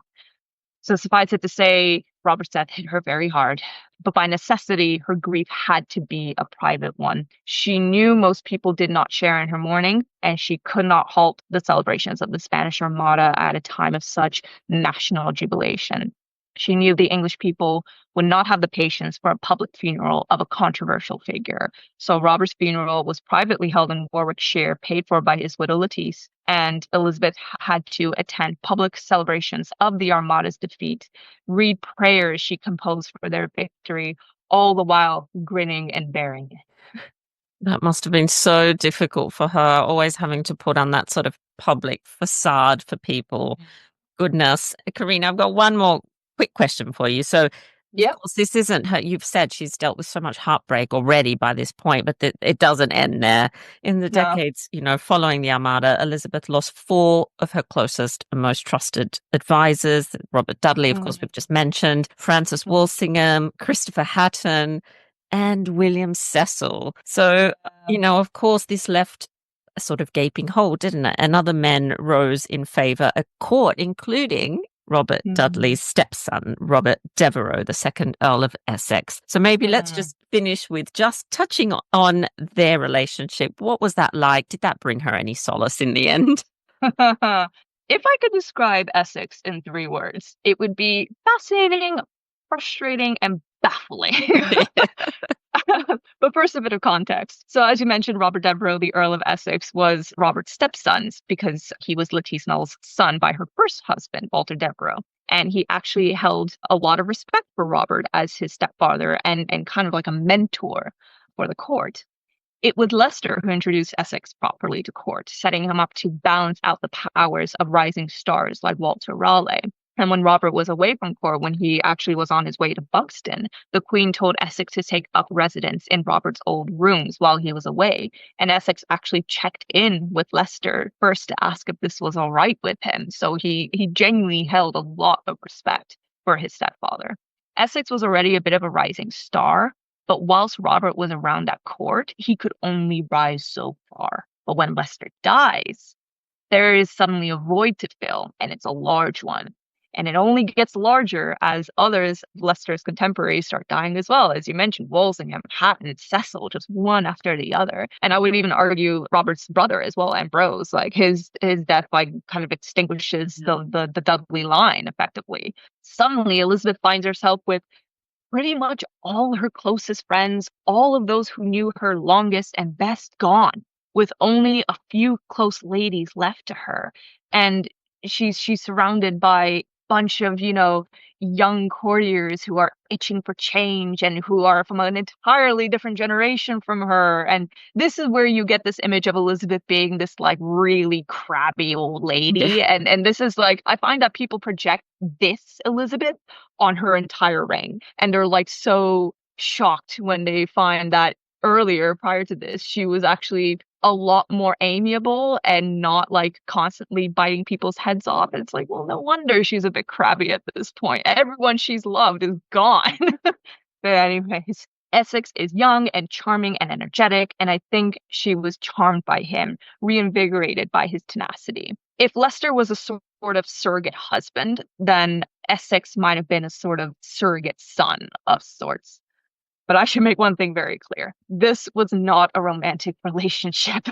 So suffice it to say, Robert's death hit her very hard, but by necessity, her grief had to be a private one. She knew most people did not share in her mourning, and she could not halt the celebrations of the Spanish Armada at a time of such national jubilation. She knew the English people would not have the patience for a public funeral of a controversial figure. So Robert's funeral was privately held in Warwickshire, paid for by his widow Lettice, and Elizabeth had to attend public celebrations of the Armada's defeat, read prayers she composed for their victory, all the while grinning and bearing it. That must have been so difficult for her, always having to put on that sort of public facade for people. Goodness. Karina, I've got one more quick question for you. So, Yep. of course, this isn't her. You've said she's dealt with so much heartbreak already by this point, but it doesn't end there. In the decades, following the Armada, Elizabeth lost 4 of her closest and most trusted advisors. Robert Dudley, of course, we've just mentioned, Frances Walsingham, Christopher Hatton, and William Cecil. So, of course, this left a sort of gaping hole, didn't it? And other men rose in favour at court, including Robert Dudley's stepson, Robert Devereux, the second Earl of Essex. So maybe let's just finish with just touching on their relationship. What was that like? Did that bring her any solace in the end? If I could describe Essex in 3 words, it would be fascinating, frustrating, and baffling. But first, a bit of context. So as you mentioned, Robert Devereux, the Earl of Essex, was Robert's stepson because he was Lettice Knollys' son by her first husband, Walter Devereux. And he actually held a lot of respect for Robert as his stepfather and kind of like a mentor for the court. It was Leicester who introduced Essex properly to court, setting him up to balance out the powers of rising stars like Walter Raleigh. And when Robert was away from court, when he actually was on his way to Buxton, the Queen told Essex to take up residence in Robert's old rooms while he was away. And Essex actually checked in with Leicester first to ask if this was all right with him. So he genuinely held a lot of respect for his stepfather. Essex was already a bit of a rising star, But whilst Robert was around at court, he could only rise so far. But when Leicester dies, there is suddenly a void to fill, and it's a large one. And it only gets larger as others, Leicester's contemporaries, start dying as well. As you mentioned, Walsingham, Hatton, Cecil, just one after the other. And I would even argue Robert's brother as well, Ambrose, like his death like kind of extinguishes the Dudley line effectively. Suddenly, Elizabeth finds herself with pretty much all her closest friends, all of those who knew her longest and best gone, with only a few close ladies left to her. And she's surrounded by bunch of, young courtiers who are itching for change and who are from an entirely different generation from her. And this is where you get this image of Elizabeth being this like really crabby old lady. And this is like, I find that people project this Elizabeth on her entire reign. And they're like so shocked when they find that earlier, prior to this, she was actually a lot more amiable and not like constantly biting people's heads off. And it's like, well, no wonder she's a bit crabby at this point. Everyone she's loved is gone. But anyways, Essex is young and charming and energetic, and I think she was charmed by him, reinvigorated by his tenacity. If Leicester was a sort of surrogate husband, then Essex might have been a sort of surrogate son of sorts. But I should make one thing very clear. This was not a romantic relationship.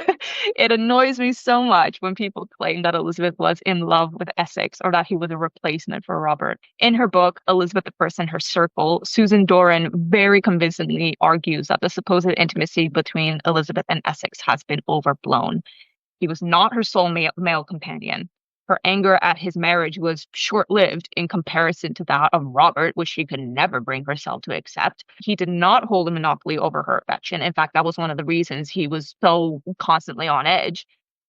It annoys me so much when people claim that Elizabeth was in love with Essex or that he was a replacement for Robert. In her book, Elizabeth I and Her Circle, Susan Doran very convincingly argues that the supposed intimacy between Elizabeth and Essex has been overblown. He was not her sole male companion. Her anger at his marriage was short-lived in comparison to that of Robert, which she could never bring herself to accept. He did not hold a monopoly over her affection. In fact, that was one of the reasons he was so constantly on edge.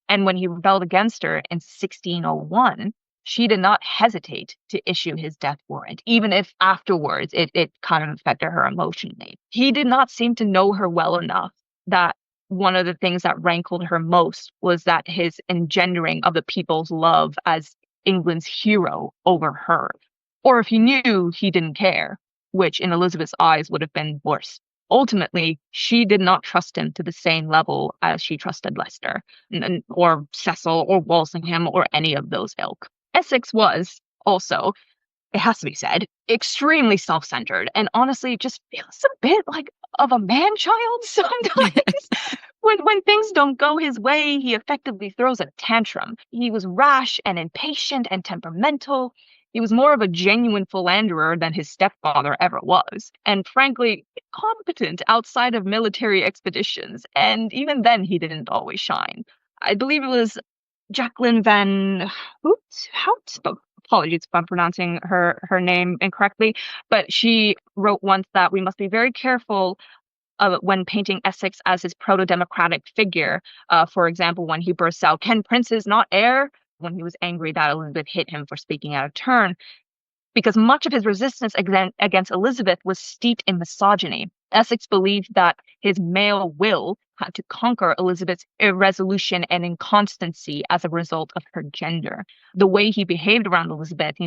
And when he rebelled against her in 1601, she did not hesitate to issue his death warrant, even if afterwards it kind of affected her emotionally. He did not seem to know her well enough that one of the things that rankled her most was that his engendering of the people's love as England's hero over her. Or if he knew, he didn't care, which in Elizabeth's eyes would have been worse. Ultimately, she did not trust him to the same level as she trusted Leicester, or Cecil, or Walsingham, or any of those ilk. Essex was also, it has to be said, extremely self-centered, and honestly just feels a bit like of a man-child sometimes. When things don't go his way, he effectively throws a tantrum. He was rash and impatient and temperamental. He was more of a genuine philanderer than his stepfather ever was, and frankly, competent outside of military expeditions, and even then he didn't always shine. I believe it was Jacqueline Van Hout, apologies if I'm pronouncing her name incorrectly, but she wrote once that we must be very careful when painting Essex as his proto-democratic figure. For example, when he bursts out, "Can princes not err?" when he was angry that Elizabeth hit him for speaking out of turn, because much of his resistance against Elizabeth was steeped in misogyny. Essex believed that his male will had to conquer Elizabeth's irresolution and inconstancy as a result of her gender. The way he behaved around Elizabeth,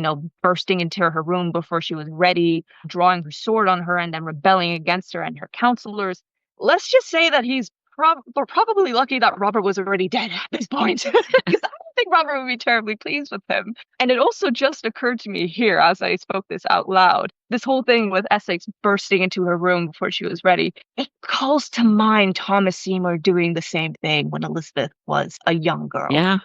bursting into her room before she was ready, drawing her sword on her, and then rebelling against her and her counselors. Let's just say that we're probably lucky that Robert was already dead at this point, because I don't think Robert would be terribly pleased with him. And it also just occurred to me here as I spoke this out loud, this whole thing with Essex bursting into her room before she was ready, it calls to mind Thomas Seymour doing the same thing when Elizabeth was a young girl. Yeah.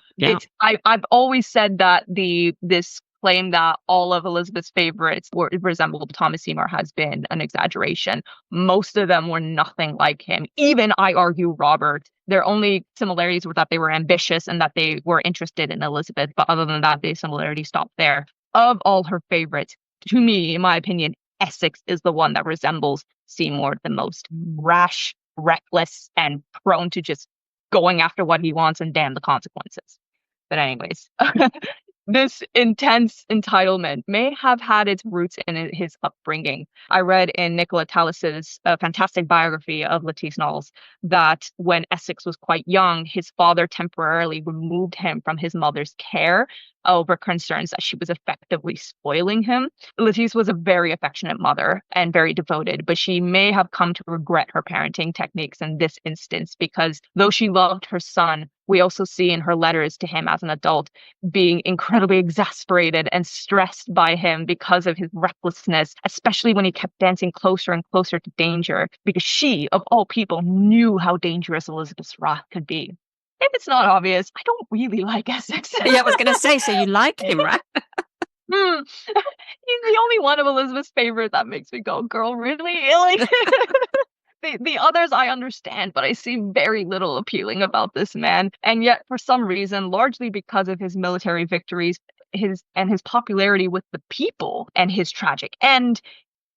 I've always said that this claim that all of Elizabeth's favorites resembled Thomas Seymour has been an exaggeration. Most of them were nothing like him. Even, I argue, Robert. Their only similarities were that they were ambitious and that they were interested in Elizabeth. But other than that, the similarity stopped there. Of all her favorites, to me, in my opinion, Essex is the one that resembles Seymour the most. Rash, reckless, and prone to just going after what he wants and damn the consequences. But anyways, this intense entitlement may have had its roots in his upbringing. I read in Nicola Tallis's fantastic biography of Lettice Knollys that when Essex was quite young, his father temporarily removed him from his mother's care over concerns that she was effectively spoiling him. Lettice was a very affectionate mother and very devoted, but she may have come to regret her parenting techniques in this instance because though she loved her son, we also see in her letters to him as an adult being incredibly exasperated and stressed by him because of his recklessness, especially when he kept dancing closer and closer to danger, because she, of all people, knew how dangerous Elizabeth's wrath could be. If it's not obvious, I don't really like Essex. Yeah, I was going to say, so you like him, right? He's the only one of Elizabeth's favorite that makes me go, girl, really? Like, the others I understand, but I see very little appealing about this man. And yet, for some reason, largely because of his military victories, his popularity with the people and his tragic end,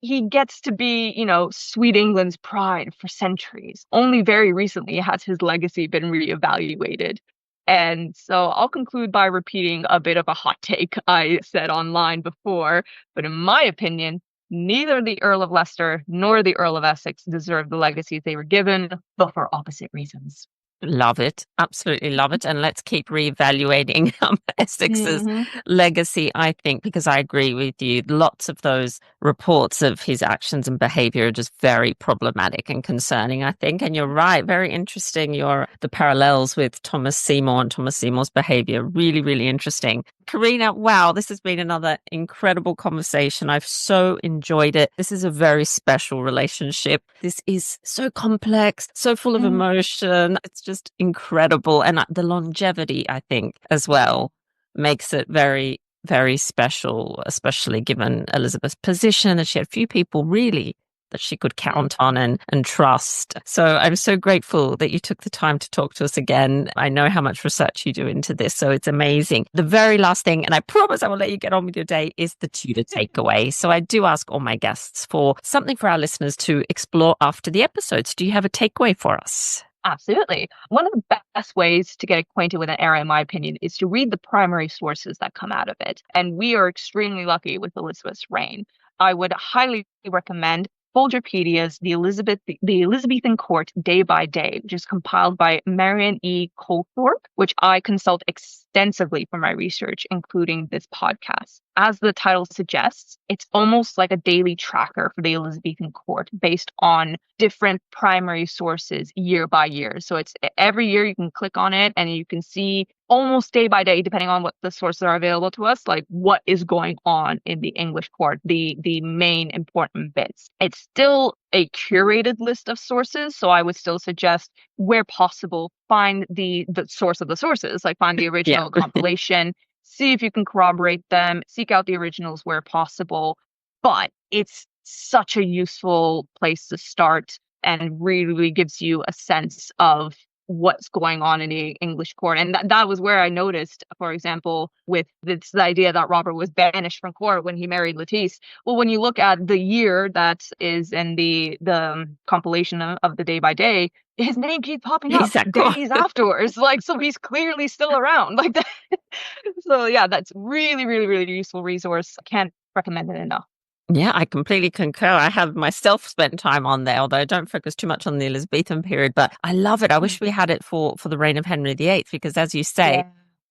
he gets to be, sweet England's pride for centuries. Only very recently has his legacy been reevaluated. And so I'll conclude by repeating a bit of a hot take I said online before, but in my opinion, neither the Earl of Leicester nor the Earl of Essex deserve the legacies they were given, but for opposite reasons. Love it. Absolutely love it. And let's keep reevaluating Essex's legacy, I think, because I agree with you. Lots of those reports of his actions and behavior are just very problematic and concerning, I think. And you're right. Very interesting. The parallels with Thomas Seymour and Thomas Seymour's behavior. Really, really interesting. Karina, wow, this has been another incredible conversation. I've so enjoyed it. This is a very special relationship. This is so complex, so full of emotion. It's just incredible. And the longevity, I think, as well, makes it very, very special, especially given Elizabeth's position. And she had few people really that she could count on and trust. So I'm so grateful that you took the time to talk to us again. I know how much research you do into this, so it's amazing. The very last thing, and I promise I will let you get on with your day, is the Tudor takeaway. So I do ask all my guests for something for our listeners to explore after the episodes. Do you have a takeaway for us? Absolutely. One of the best ways to get acquainted with an era, in my opinion, is to read the primary sources that come out of it. And we are extremely lucky with Elizabeth's reign. I would highly recommend Folgerpedia's The Elizabethan Court Day by Day, which is compiled by Marion E. Colthorpe, which I consult extensively for my research, including this podcast. As the title suggests, it's almost like a daily tracker for the Elizabethan court based on different primary sources year by year. So it's every year you can click on it and you can see almost day by day, depending on what the sources are available to us, like what is going on in the English court, the main important bits. It's still a curated list of sources, so I would still suggest, where possible, find the source of the sources, like find the original compilation, see if you can corroborate them, seek out the originals where possible. But it's such a useful place to start and really gives you a sense of what's going on in the English court. And that was where I noticed, for example, with this idea that Robert was banished from court when he married Lettice. Well, when you look at the year that is in the compilation of the Day by Day, his name keeps popping up days afterwards. Like, so he's clearly still around. Like that. So yeah, that's really, really, really useful resource. I can't recommend it enough. Yeah, I completely concur. I have myself spent time on there, although I don't focus too much on the Elizabethan period, but I love it. I wish we had it for the reign of Henry VIII, because as you say,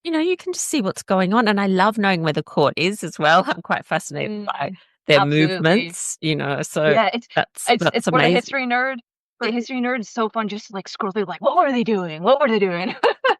you can just see what's going on. And I love knowing where the court is as well. I'm quite fascinated by their movements, so yeah, that's amazing. For the history nerd. For the history nerd, it's so fun just to scroll through, what were they doing? What were they doing?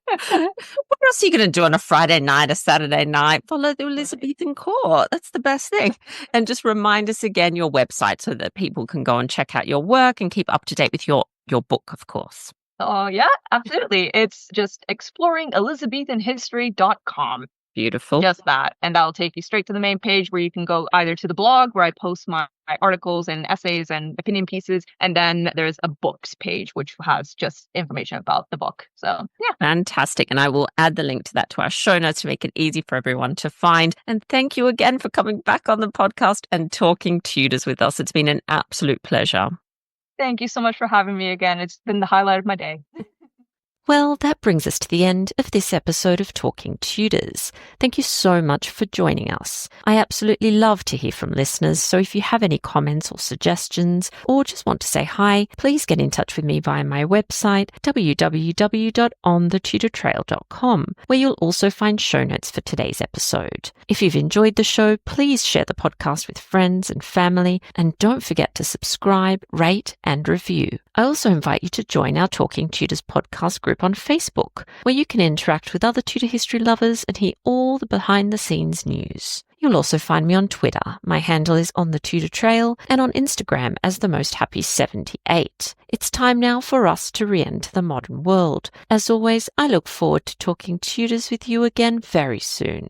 What else are you going to do on a Friday night, a Saturday night? Follow the Elizabethan court. That's the best thing. And just remind us again your website so that people can go and check out your work and keep up to date with your book, of course. Oh, yeah, absolutely. It's just exploringelizabethanhistory.com. Beautiful. Just that. And that'll take you straight to the main page where you can go either to the blog where I post my articles and essays and opinion pieces. And then there's a books page, which has just information about the book. So, yeah. Fantastic. And I will add the link to that to our show notes to make it easy for everyone to find. And thank you again for coming back on the podcast and talking Tudors with us. It's been an absolute pleasure. Thank you so much for having me again. It's been the highlight of my day. Well, that brings us to the end of this episode of Talking Tudors. Thank you so much for joining us. I absolutely love to hear from listeners, so if you have any comments or suggestions, or just want to say hi, please get in touch with me via my website, www.onthetudortrail.com, where you'll also find show notes for today's episode. If you've enjoyed the show, please share the podcast with friends and family, and don't forget to subscribe, rate, and review. I also invite you to join our Talking Tudors podcast group on Facebook, where you can interact with other Tudor history lovers and hear all the behind-the-scenes news. You'll also find me on Twitter. My handle is On The Tudor Trail, and on Instagram as The Most Happy 78. It's time now for us to re-enter the modern world. As always, I look forward to talking Tudors with you again very soon.